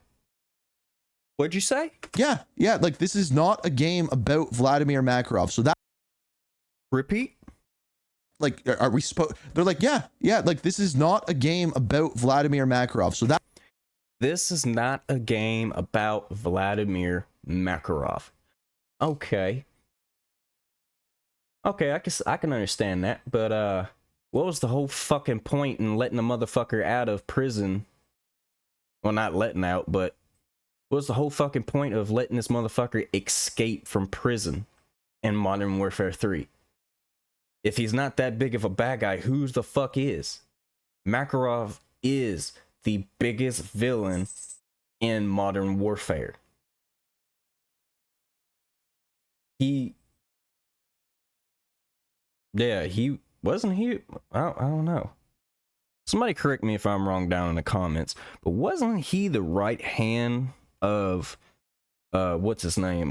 What'd you say? Yeah, like this is not a game about Vladimir Makarov. So that. Repeat. Like, are we supposed? They're like, yeah, like this is not a game about Vladimir Makarov. So that. This is not a game about Vladimir Makarov. Okay, I can understand that, but what was the whole fucking point in letting the motherfucker out of prison? Well, not letting out, but what was the whole fucking point of letting this motherfucker escape from prison in Modern Warfare 3? If he's not that big of a bad guy, who the fuck is? Makarov is the biggest villain in Modern Warfare. He wasn't he. I don't know. Somebody correct me if I'm wrong down in the comments, but wasn't he the right hand of what's his name?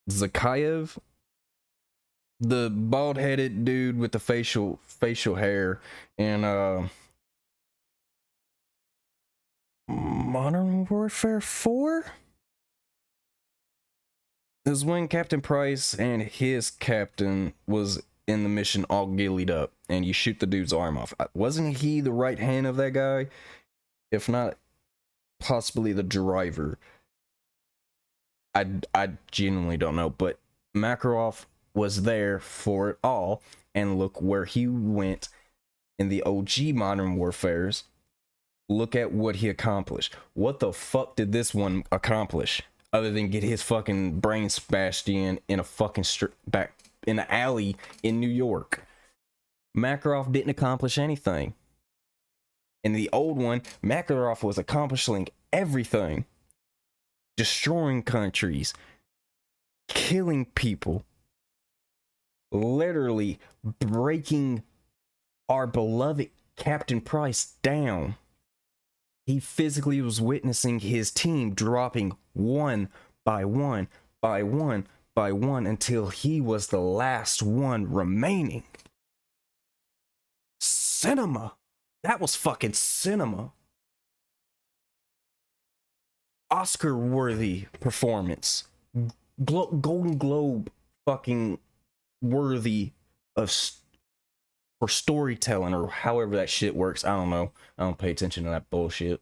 Zakayev? The bald-headed dude with the facial hair and Modern Warfare 4 is when Captain Price and his captain was in the mission all gillied up and you shoot the dude's arm off. Wasn't he the right hand of that guy? If not, possibly the driver. I genuinely don't know, but Makarov was there for it all, and look where he went in the OG Modern Warfares. Look at what he accomplished. What the fuck did this one accomplish other than get his fucking brain smashed in a fucking back in an alley in New York? Makarov didn't accomplish anything. In the old one, Makarov was accomplishing everything, destroying countries, killing people, literally breaking our beloved Captain Price down. He physically was witnessing his team dropping one by one by one by one until he was the last one remaining. Cinema. That was fucking cinema. Oscar-worthy performance. Golden Globe fucking worthy of for storytelling, or however that shit works. I don't know. I don't pay attention to that bullshit.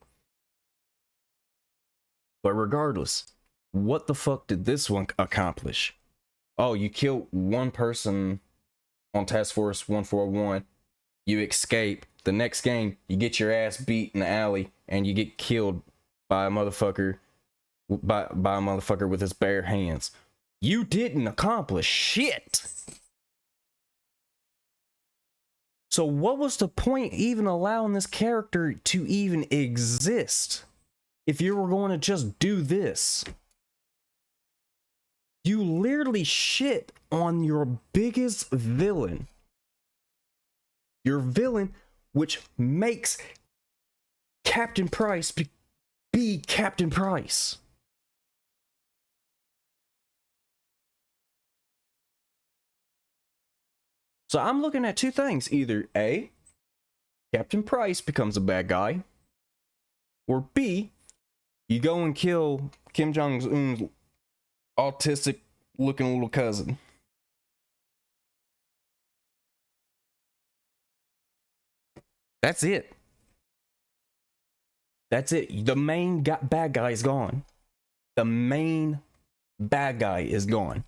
But regardless, what the fuck did this one accomplish? Oh, you killed one person on Task Force 141. You escape. The next game, you get your ass beat in the alley and you get killed by a motherfucker with his bare hands. You didn't accomplish shit. So what was the point even allowing this character to even exist if you were going to just do this? You literally shit on your biggest villain. Your villain, which makes Captain Price be Captain Price. So I'm looking at two things. Either A, Captain Price becomes a bad guy, or B, you go and kill Kim Jong-un's autistic looking little cousin. That's it. That's it. The main bad guy is gone. The main bad guy is gone.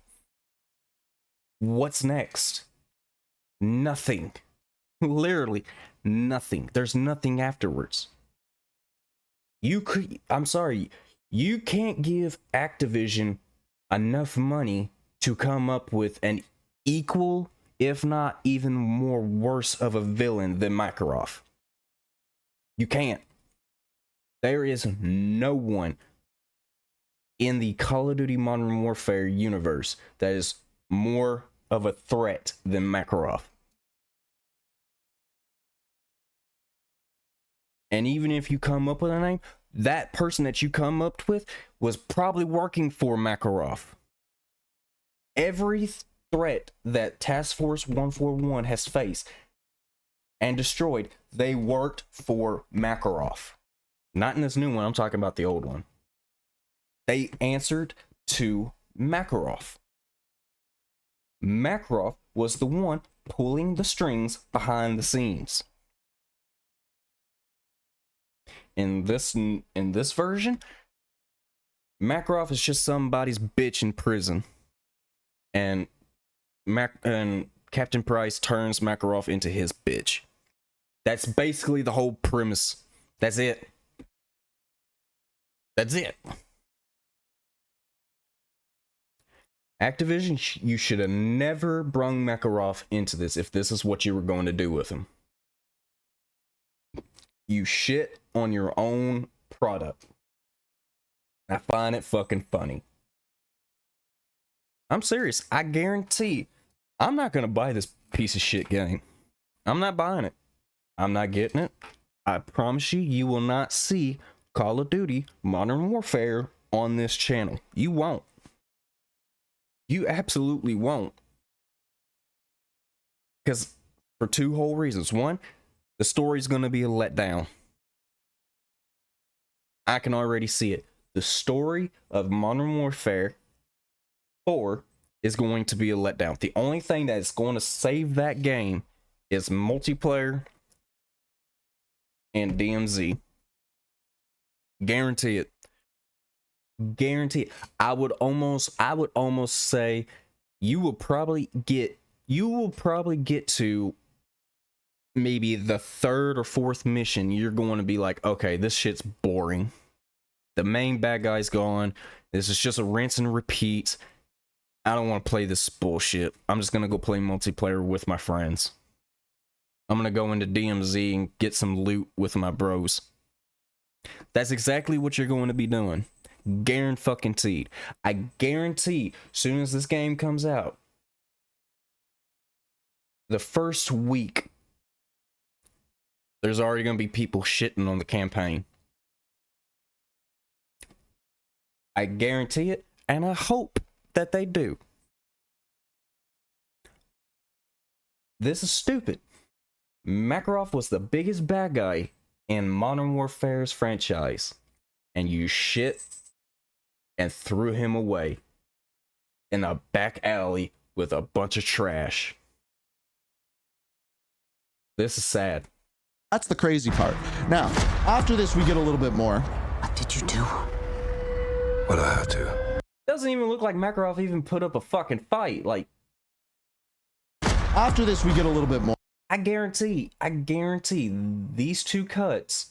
What's next? Nothing. Literally nothing. There's nothing afterwards. I'm sorry. You can't give Activision enough money to come up with an equal, if not even more worse of a villain than Makarov. You can't. There is no one in the Call of Duty Modern Warfare universe that is more of a threat than Makarov. And even if you come up with a name, that person that you come up with was probably working for Makarov. Every threat that Task Force 141 has faced and destroyed, they worked for Makarov. Not in this new one, I'm talking about the old one. They answered to Makarov. Makarov was the one pulling the strings behind the scenes. In this version, Makarov is just somebody's bitch in prison, and Captain Price turns Makarov into his bitch. That's basically the whole premise. That's it. That's it. Activision, you should have never brung Makarov into this if this is what you were going to do with him. You shit on your own product. I find it fucking funny. I'm serious. I guarantee I'm not going to buy this piece of shit game. I'm not buying it. I'm not getting it. I promise you, you will not see Call of Duty Modern Warfare on this channel. You won't. You absolutely won't. Because for two whole reasons. One, the story's going to be a letdown. I can already see it. The story of Modern Warfare 4 is going to be a letdown. The only thing that's going to save that game is multiplayer and DMZ. Guarantee it. Guarantee it. I would almost say you will probably get to maybe the third or fourth mission. You're going to be like, okay, this shit's boring. The main bad guy's gone. This is just a rinse and repeat. I don't want to play this bullshit. I'm just going to go play multiplayer with my friends. I'm going to go into DMZ and get some loot with my bros. That's exactly what you're going to be doing. Guaranteed. I guarantee, soon as this game comes out, the first week, there's already going to be people shitting on the campaign. I guarantee it, and I hope that they do. This is stupid. Makarov was the biggest bad guy in Modern Warfare's franchise, and you shit and threw him away in a back alley with a bunch of trash. This is sad. That's the crazy part. Now, after this, we get a little bit more. What did you do? What I had to. Doesn't even look like Makarov even put up a fucking fight. Like, after this, we get a little bit more. I guarantee these two cuts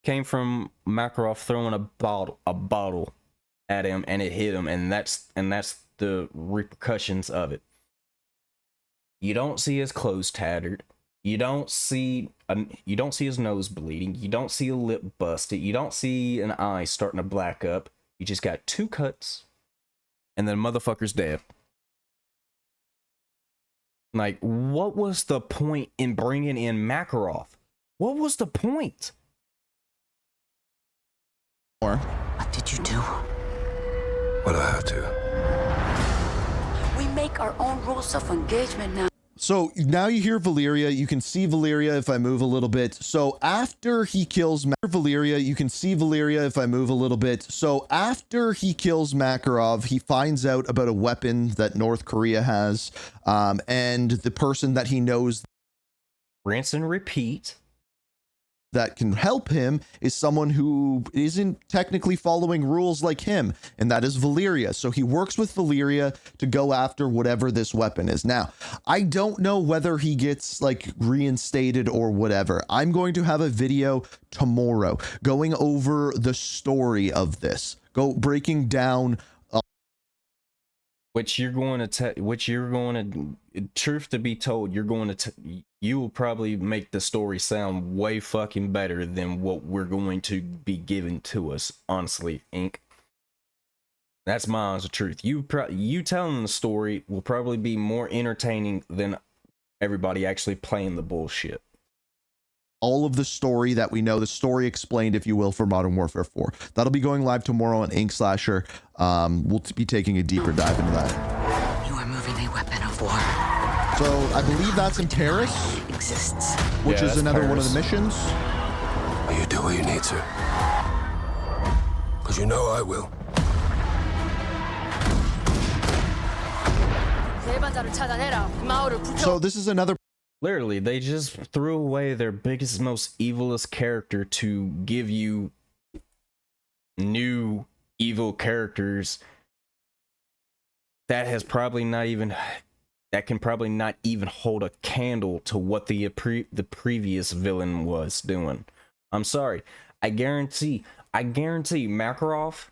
came from Makarov throwing a bottle at him, and it hit him, and that's the repercussions of it. You don't see his clothes tattered. You don't see his nose bleeding. You don't see a lip busted. You don't see an eye starting to black up. You just got two cuts, and then motherfucker's dead. Like, what was the point in bringing in Makarov? What was the point? What did you do? What I had to. We make our own rules of engagement now. So now you hear Valeria. You can see Valeria if I move a little bit. So after he kills Valeria, you can see Valeria if I move a little bit. So after he kills Makarov, he finds out about a weapon that North Korea has, and the person that he knows, rinse and repeat, that can help him is someone who isn't technically following rules like him, and that is Valeria. So he works with Valeria to go after whatever this weapon is. Now, I don't know whether he gets like reinstated or whatever. I'm going to have a video tomorrow going over the story of this, breaking down which you're going to truth to be told, you will probably make the story sound way fucking better than what we're going to be given to us, honestly, Inc. That's my honest truth. You telling the story will probably be more entertaining than everybody actually playing the bullshit. All of the story that we know, the story explained, if you will, for Modern Warfare 4. That'll be going live tomorrow on Ink Slasher. We'll be taking a deeper dive into that. You are moving a weapon of war. So I believe that's in Paris, Exists. which is another one of Paris. the missions. Will you do what you need to? Because you know I will. So this is another. Literally, they just threw away their biggest, most evilest character to give you new evil characters that can probably not even hold a candle to what the previous villain was doing. I'm sorry. I guarantee Makarov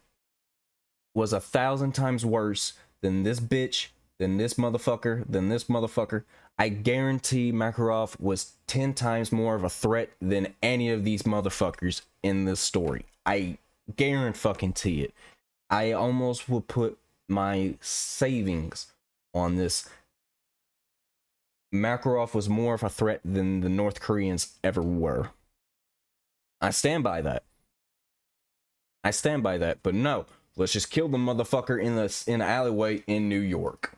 was 1,000 times worse than this bitch, than this motherfucker. I guarantee Makarov was 10 times more of a threat than any of these motherfuckers in this story. I guarantee it. I almost would put my savings on this. Makarov was more of a threat than the North Koreans ever were. I stand by that. But no, let's just kill the motherfucker in the alleyway in New York.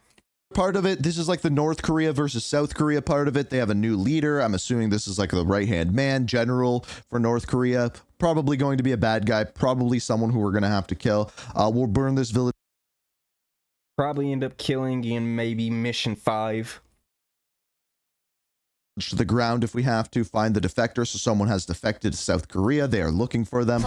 Part of it, this is like the North Korea versus South Korea part of it. They have a new leader. I'm assuming this is like the right-hand man, general for North Korea. Probably going to be a bad guy. Probably someone who we're going to have to kill. We'll burn this village. Probably end up killing in maybe mission 5. To the ground if we have to. Find the defector. So someone has defected to South Korea. They are looking for them.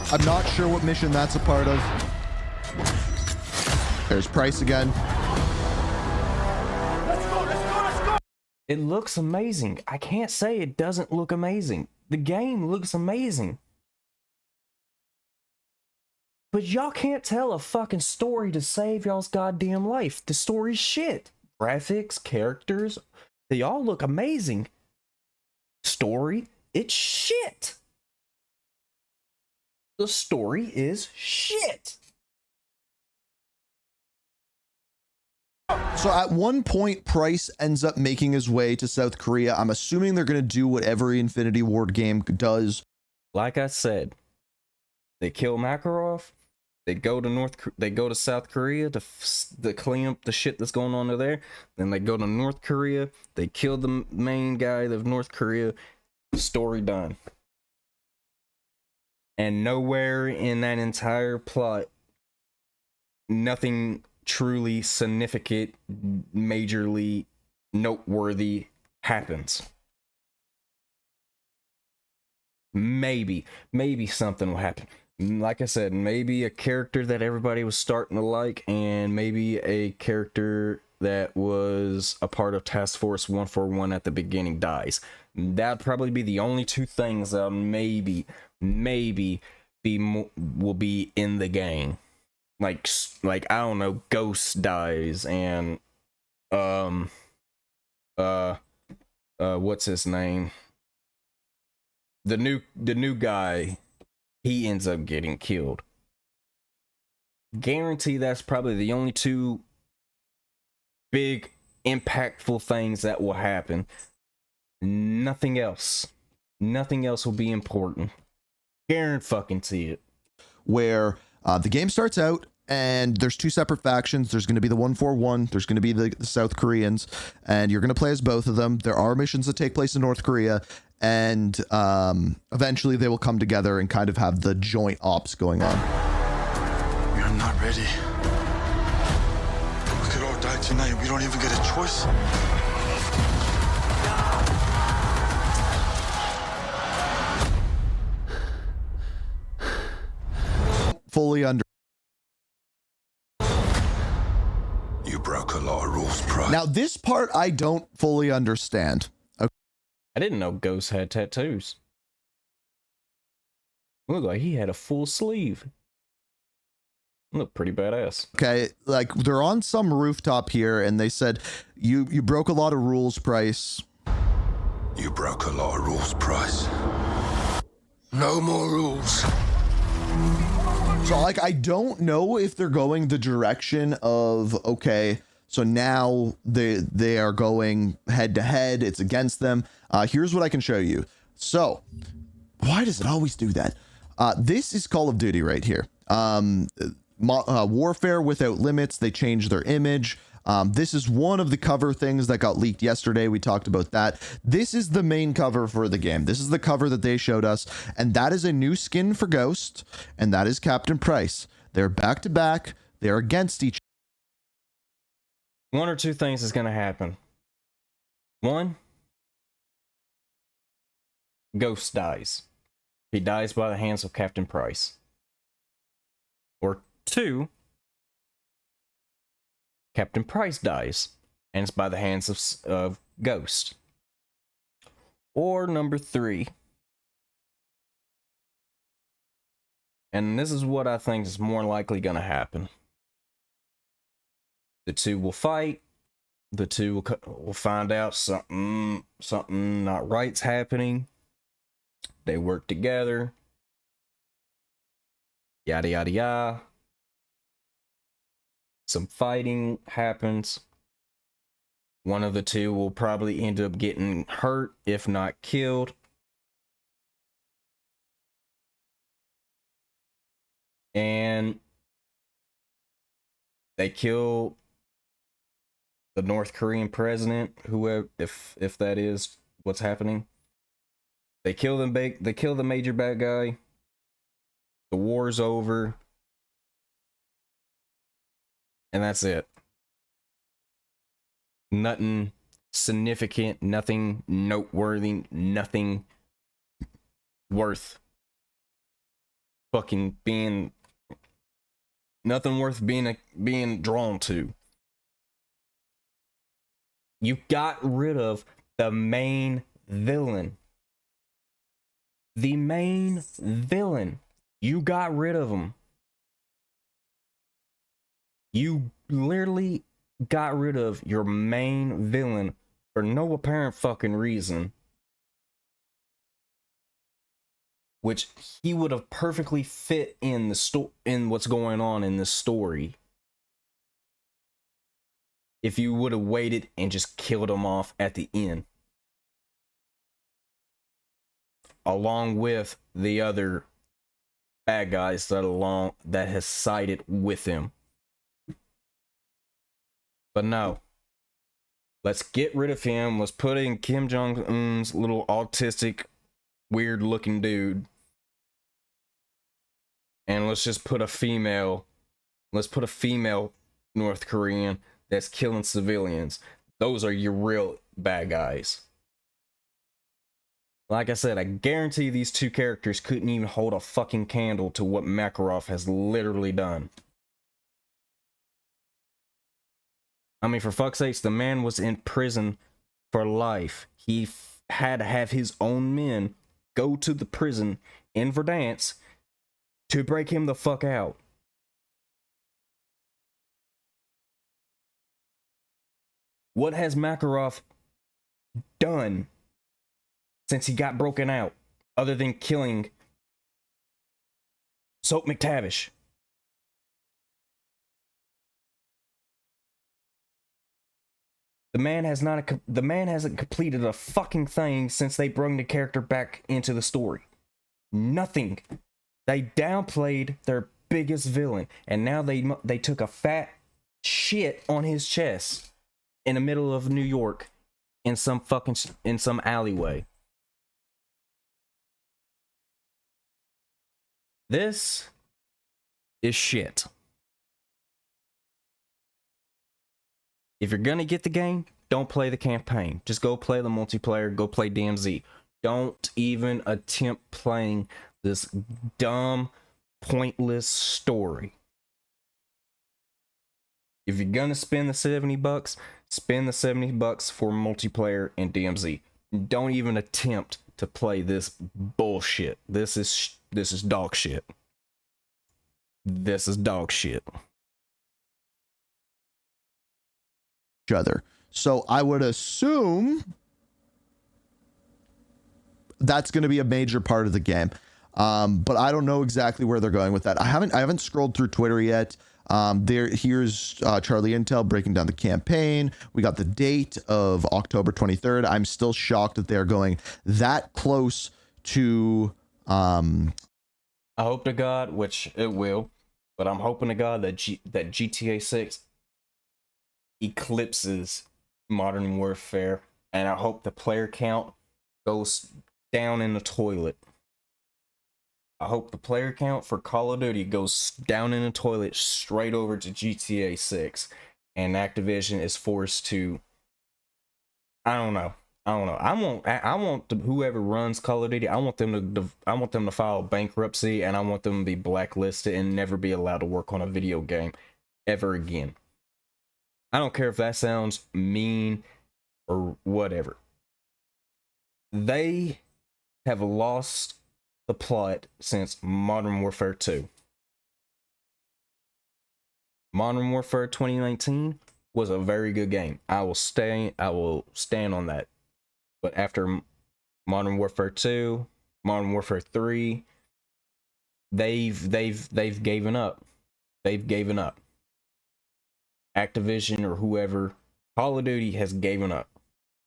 I'm not sure what mission that's a part of. There's Price again. It looks amazing. I can't say it doesn't look amazing. The game looks amazing. But y'all can't tell a fucking story to save y'all's goddamn life. The story's shit. Graphics, characters, they all look amazing. Story, it's shit. The story is shit. So at one point, Price ends up making his way to South Korea. I'm assuming they're going to do what every Infinity Ward game does. Like I said, they kill Makarov. They go to South Korea to clean up the shit that's going on there. Then they go to North Korea. They kill the main guy of North Korea. Story done. And nowhere in that entire plot, nothing truly significant, majorly noteworthy happens. Maybe something will happen. Like I said, maybe a character that everybody was starting to like, and maybe a character that was a part of Task Force 141 at the beginning dies. That'd probably be the only two things that maybe will be in the game. Like I don't know, Ghost dies, and what's his name? The new guy, he ends up getting killed. Guarantee that's probably the only two big impactful things that will happen. Nothing else will be important. Guarantee it. Where the game starts out and there's two separate factions. There's going to be the 141. There's going to be the South Koreans, and you're going to play as both of them. There are missions that take place in North Korea, and eventually they will come together and kind of have the joint ops going on. We are not ready. We could all die tonight. We don't even get a choice. Fully under. You broke a lot of rules, Pride. Now, this part I don't fully understand. Okay. I didn't know Ghost had tattoos. Looked like he had a full sleeve. Look pretty badass. Okay, like they're on some rooftop here, and they said you broke a lot of rules, Price. You broke a lot of rules, Price. No more rules. So like I don't know if they're going the direction of, okay, so now they are going head to head, it's against them. Here's what I can show you. So why does it always do that? This is Call of Duty right here. Warfare Without Limits. They changed their image. This is one of the cover things that got leaked yesterday. We talked about that. This is the main cover for the game. This is the cover that they showed us, and that is a new skin for Ghost, and that is Captain Price. They're back to back. They're against each. One or two things is going to happen. One, Ghost dies. He dies by the hands of Captain Price. Or two, Captain Price dies, and it's by the hands of Ghost. Or number three, and this is what I think is more likely going to happen. The two will fight. The two will find out something not right's happening. They work together. Yada yada yada. Some fighting happens. One of the two will probably end up getting hurt, if not killed. And they kill the North Korean president, whoever, if that is what's happening. They kill them. They kill the major bad guy. The war's over. And that's it. Nothing significant, nothing noteworthy, nothing worth fucking being, nothing worth being drawn to. You got rid of the main villain. The main villain. You got rid of him. You literally got rid of your main villain for no apparent fucking reason. Which he would have perfectly fit in in what's going on in this story. If you would have waited and just killed him off at the end. Along with the other bad guys that has sided with him. But no. Let's get rid of him. Let's put in Kim Jong-un's little autistic, weird looking dude. And let's just put a female. Let's put a female North Korean that's killing civilians. Those are your real bad guys. Like I said, I guarantee these two characters couldn't even hold a fucking candle to what Makarov has literally done. I mean, for fuck's sakes, the man was in prison for life. He had to have his own men go to the prison in Verdansk to break him the fuck out. What has Makarov done since he got broken out, other than killing Soap McTavish? The man hasn't completed a fucking thing since they brought the character back into the story. Nothing. They downplayed their biggest villain, and now they took a fat shit on his chest in the middle of New York in some alleyway. This is shit. If you're gonna get the game, don't play the campaign. Just go play the multiplayer, go play DMZ. Don't even attempt playing this dumb, pointless story. If you're gonna spend the $70, spend the $70 for multiplayer and DMZ. don't even attempt to play this bullshit. This is dog shit. This is dog shit. Each other. So I would assume that's going to be a major part of the game. But I don't know exactly where they're going with that. I haven't scrolled through Twitter yet. Here's Charlie Intel breaking down the campaign. We got the date of October 23rd. I'm still shocked that they're going that close to I hope to God, which it will, but I'm hoping to God that GTA 6 eclipses Modern Warfare, and I hope the player count goes down in the toilet. I hope the player count for Call of Duty goes down in the toilet straight over to GTA 6, and Activision is forced to, I don't know. I want whoever runs Call of Duty, I want them to file bankruptcy, and I want them to be blacklisted and never be allowed to work on a video game ever again. I don't care if that sounds mean or whatever. They have lost the plot since Modern Warfare 2. Modern Warfare 2019 was a very good game. I will stand on that. But after Modern Warfare 2, Modern Warfare 3, they've given up. They've given up. Activision or whoever, Call of Duty has given up.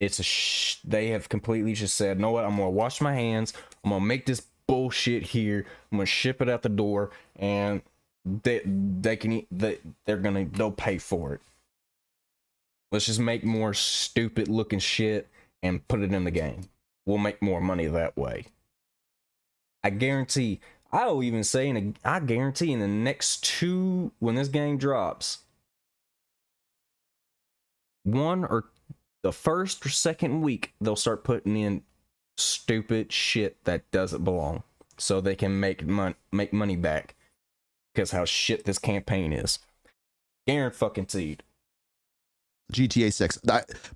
They have completely just said, "You know what? I'm gonna wash my hands. I'm gonna make this bullshit here. I'm gonna ship it out the door, and they'll pay for it. Let's just make more stupid looking shit and put it in the game. We'll make more money that way." I guarantee. I'll even say, I guarantee in the next when this game drops, one or the first or second week, they'll start putting in stupid shit that doesn't belong, so they can make money back, because how shit this campaign is. Guaranteed. GTA 6.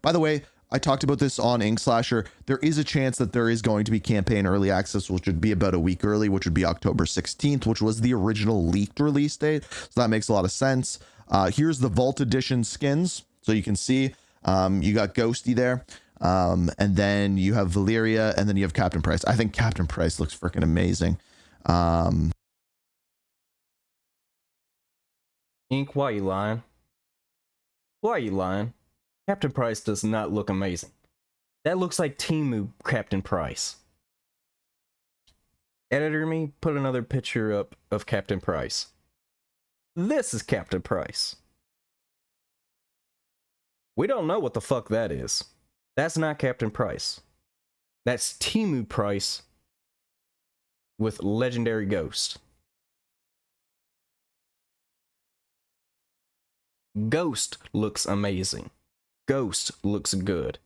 By the way, I talked about this on Ink Slasher. There is a chance that there is going to be campaign early access, which would be about a week early, which would be October 16th, which was the original leaked release date. So that makes a lot of sense. Here's the Vault Edition skins. So you can see you got Ghosty there. And then you have Valeria, and then you have Captain Price. I think Captain Price looks freaking amazing. Ink, why are you lying? Why are you lying? Captain Price does not look amazing. That looks like Temu Captain Price. Editor me, put another picture up of Captain Price. This is Captain Price. We don't know what the fuck that is. That's not Captain Price. That's Temu Price with Legendary Ghost. Ghost looks amazing. Ghost looks good.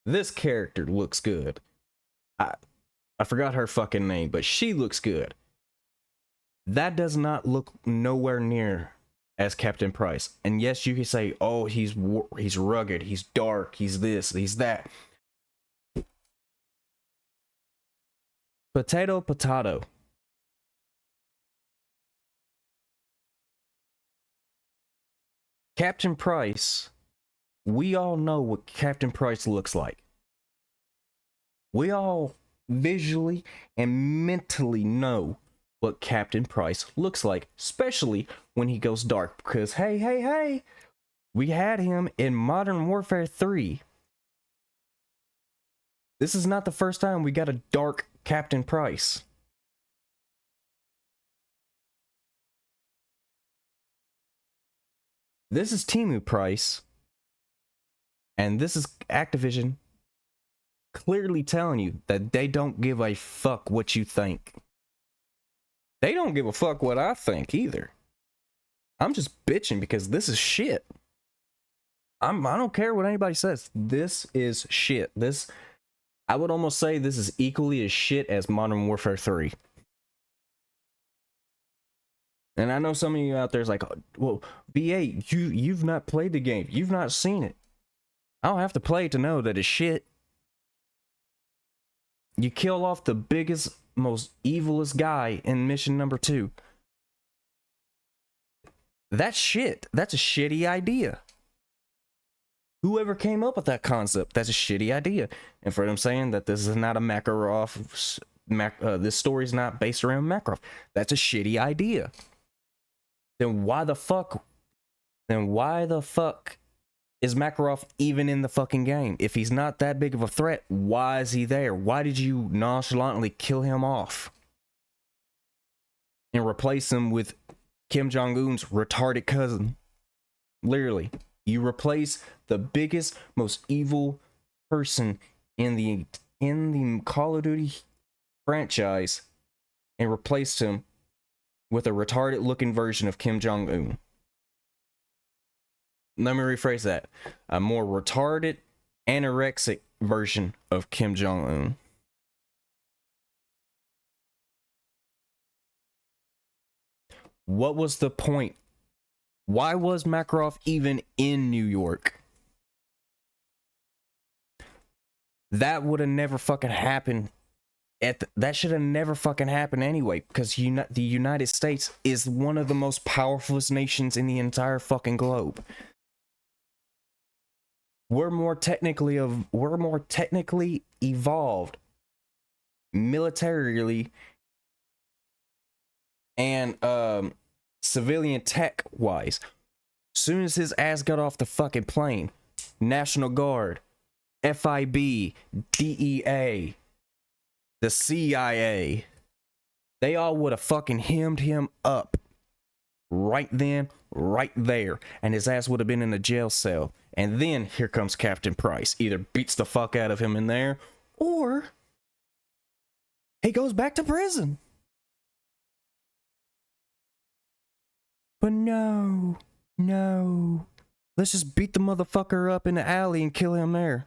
This character looks good. I forgot her fucking name, but she looks good. That does not look nowhere near as Captain Price. And yes, you can say, "Oh, he's rugged, he's dark, he's this, he's that." Potato. Captain Price, we all know what Captain Price looks like. We all visually and mentally know what Captain Price looks like, especially when he goes dark, because hey, we had him in Modern Warfare 3. This is not the first time we got a dark Captain Price. This is Temu Price, and this is Activision clearly telling you that they don't give a fuck what you think. They don't give a fuck what I think either. I'm just bitching because this is shit. I don't care what anybody says. This is shit. I would almost say this is equally as shit as Modern Warfare 3. And I know some of you out there is like, "Well, BA, you've not played the game. You've not seen it." I don't have to play to know that it's shit. You kill off the biggest, most evilest guy in mission number 2. That's shit. That's a shitty idea. Whoever came up with that concept, that's a shitty idea. And for them saying that this is not a Makarov, this story's not based around Makarov, that's a shitty idea. Then why the fuck is Makarov even in the fucking game? If he's not that big of a threat, why is he there? Why did you nonchalantly kill him off and replace him with Kim Jong-un's retarded cousin? Literally, you replace the biggest, most evil person in the Call of Duty franchise and replaced him with a retarded looking version of Kim Jong-un. Let me rephrase that. A more retarded, anorexic version of Kim Jong-un. What was the point? Why was Makarov even in New York? That would have never fucking happened. That should have never fucking happened anyway, because the United States is one of the most powerful nations in the entire fucking globe. We're more technically evolved militarily and civilian tech wise. Soon as his ass got off the fucking plane, National Guard, FIB, DEA, the CIA, they all would have fucking hemmed him up right then, right there, and his ass would have been in a jail cell. And then here comes Captain Price, either beats the fuck out of him in there, or he goes back to prison. But no, let's just beat the motherfucker up in the alley and kill him there.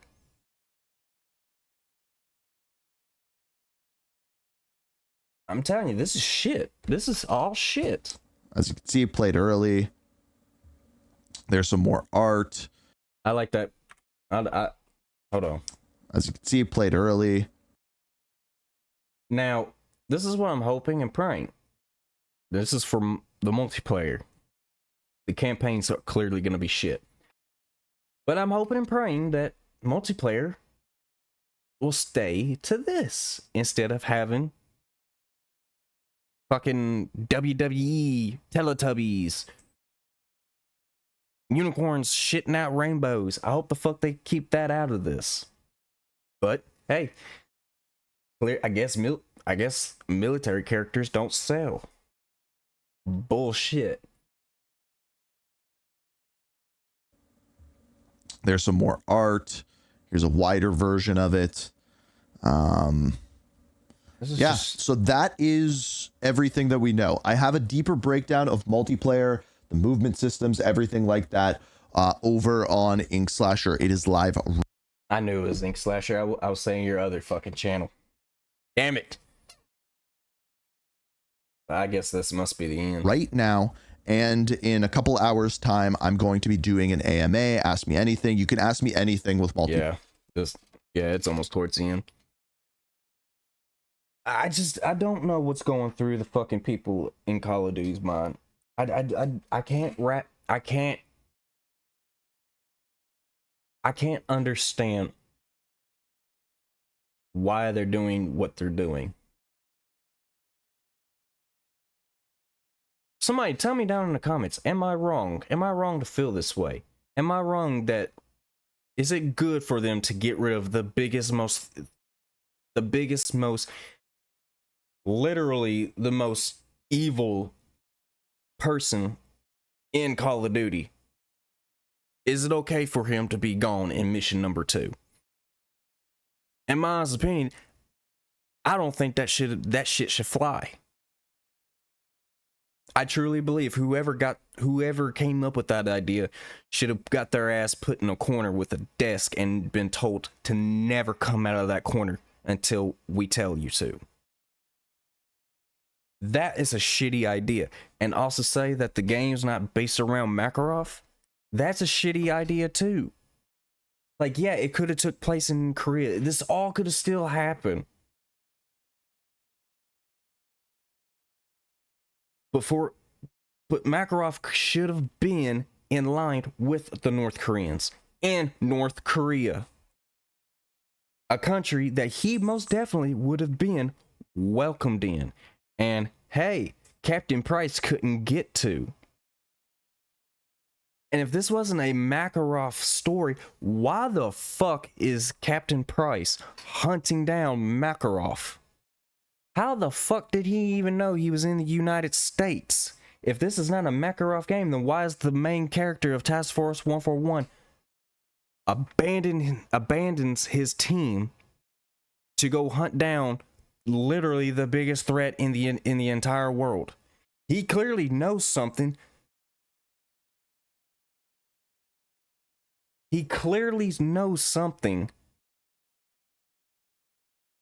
I'm telling you, this is shit. This is all shit. As you can see, played early. There's some more art. I like that. I hold on. As you can see, played early. Now, this is what I'm hoping and praying. This is from the multiplayer. The campaigns are clearly going to be shit. But I'm hoping and praying that multiplayer will stay to this instead of having fucking WWE, Teletubbies, unicorns shitting out rainbows. I hope the fuck they keep that out of this. But hey, I guess military characters don't sell. Bullshit. There's some more art. Here's a wider version of it. Yeah, so that is everything that we know. I have a deeper breakdown of multiplayer, the movement systems, everything like that, over on Ink Slasher. It is live. I knew it was Ink Slasher. I was saying your other fucking channel. Damn it. I guess this must be the end. Right now, and in a couple hours time, I'm going to be doing an AMA. Ask me anything. You can ask me anything with multiplayer. Yeah, it's almost towards the end. I don't know what's going through the fucking people in Call of Duty's mind. I can't understand why they're doing what they're doing. Somebody tell me down in the comments, am I wrong? Am I wrong to feel this way? Am I wrong that, is it good for them to get rid of the biggest, most, literally the most evil person in Call of Duty? Is it okay for him to be gone in mission number 2? In my honest opinion, I don't think that shit should fly. I truly believe whoever came up with that idea should have got their ass put in a corner with a desk and been told to never come out of that corner until we tell you to. That is a shitty idea. And also say that the game's not based around Makarov. That's a shitty idea too. Like, yeah, it could have took place in Korea. This all could have still happened. But Makarov should have been in line with the North Koreans and North Korea. A country that he most definitely would have been welcomed in. And hey, Captain Price couldn't get to. And if this wasn't a Makarov story, why the fuck is Captain Price hunting down Makarov? How the fuck did he even know he was in the United States? If this is not a Makarov game, then why is the main character of Task Force 141 abandons his team to go hunt down literally the biggest threat in the entire world? He clearly knows something. He clearly knows something.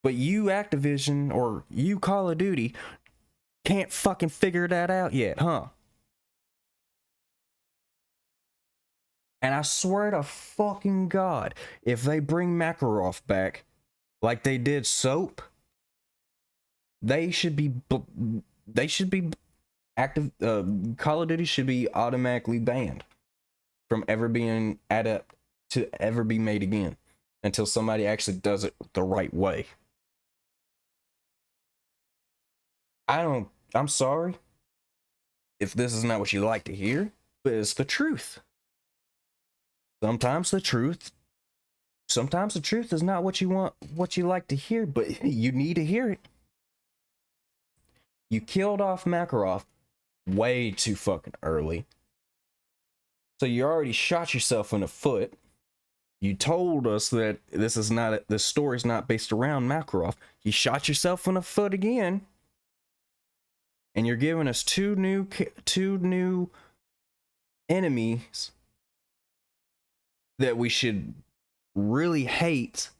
But you Activision or you Call of Duty can't fucking figure that out yet, huh? And I swear to fucking God, if they bring Makarov back like they did Soap, they should be active. Call of Duty should be automatically banned from ever being to ever be made again until somebody actually does it the right way. I'm sorry if this is not what you like to hear, but it's the truth. Sometimes the truth is not what you like to hear, but you need to hear it. You killed off Makarov way too fucking early. So you already shot yourself in the foot. You told us that the story's not based around Makarov. You shot yourself in the foot again. And you're giving us two new enemies that we should really hate.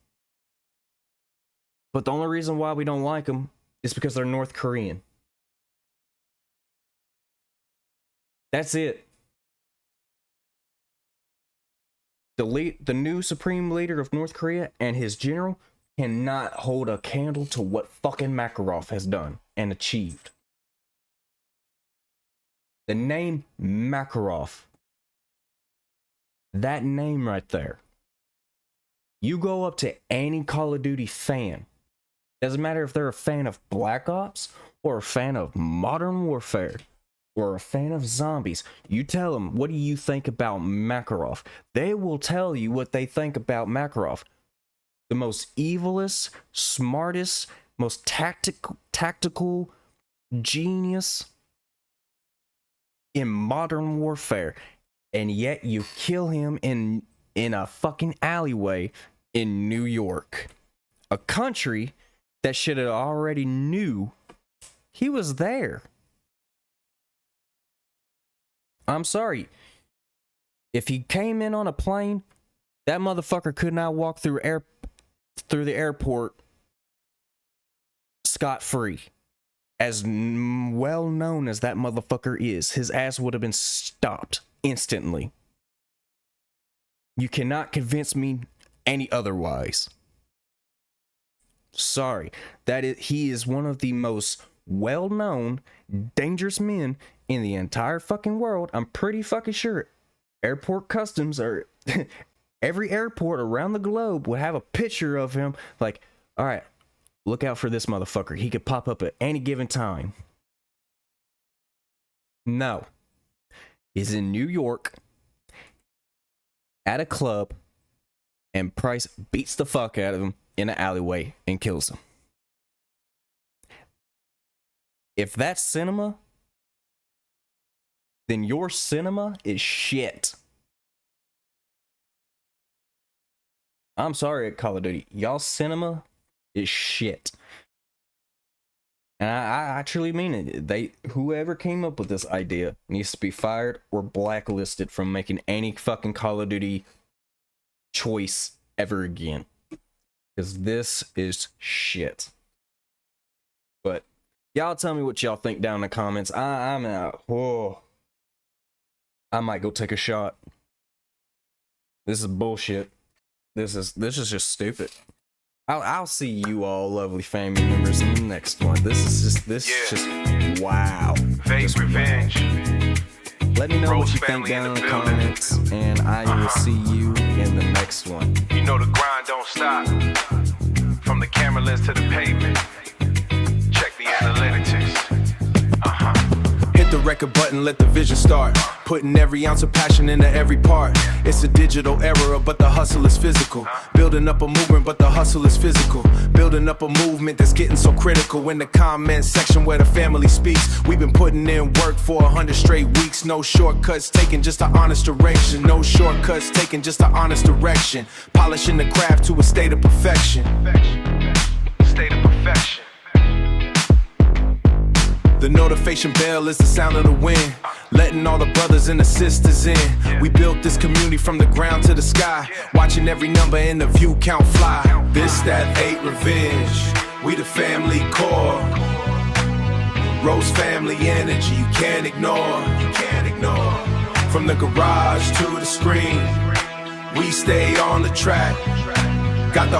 But the only reason why we don't like them is because they're North Korean. That's it. The new supreme leader of North Korea and his general cannot hold a candle to what fucking Makarov has done and achieved. The name Makarov. That name right there. You go up to any Call of Duty fan. Doesn't matter if they're a fan of Black Ops or a fan of Modern Warfare or a fan of zombies. You tell them, what do you think about Makarov? They will tell you what they think about Makarov. The most evilest, smartest, most tactical genius in Modern Warfare, and yet you kill him in a fucking alleyway in New York, a country that should have already knew he was there. I'm sorry, if he came in on a plane, that motherfucker could not walk through the airport scot-free. As well known as that motherfucker is, his ass would have been stopped instantly. You cannot convince me any otherwise. Sorry, he is one of the most well-known, dangerous men in the entire fucking world. I'm pretty fucking sure airport customs or every airport around the globe would have a picture of him. Like, all right, look out for this motherfucker. He could pop up at any given time. No. He's in New York at a club, and Price beats the fuck out of him in an alleyway and kills him. If that's cinema, then your cinema is shit. I'm sorry, Call of Duty. Y'all cinema is shit. And I truly mean it. Whoever came up with this idea needs to be fired or blacklisted from making any fucking Call of Duty choice ever again. Because this is shit. But y'all tell me what y'all think down in the comments. I'm out. Oh, I might go take a shot. This is bullshit. This is just stupid. I'll see you all lovely family members in the next one. This is just wow. Vague revenge. Let me know Rose what you think family down in the building. comments, and I will see you in the next one. You know the grind don't stop. From the camera lens to the pavement. Check the analytics. Hit the record button, let the vision start. Putting every ounce of passion into every part. It's a digital era, but the hustle is physical. Building up a movement, but the hustle is physical. Building up a movement that's getting so critical. In the comment section where the family speaks, we've been putting in work for 100 straight weeks. No shortcuts taken, just an honest direction. No shortcuts taken, just an honest direction. Polishing the craft to a state of perfection. State of perfection. The notification bell is the sound of the wind, letting all the brothers and the sisters in. We built this community from the ground to the sky, watching every number in the view count fly. This, that, 8 revenge, we the family core. Rose family energy, you can't ignore. From the garage to the screen, we stay on the track. Got the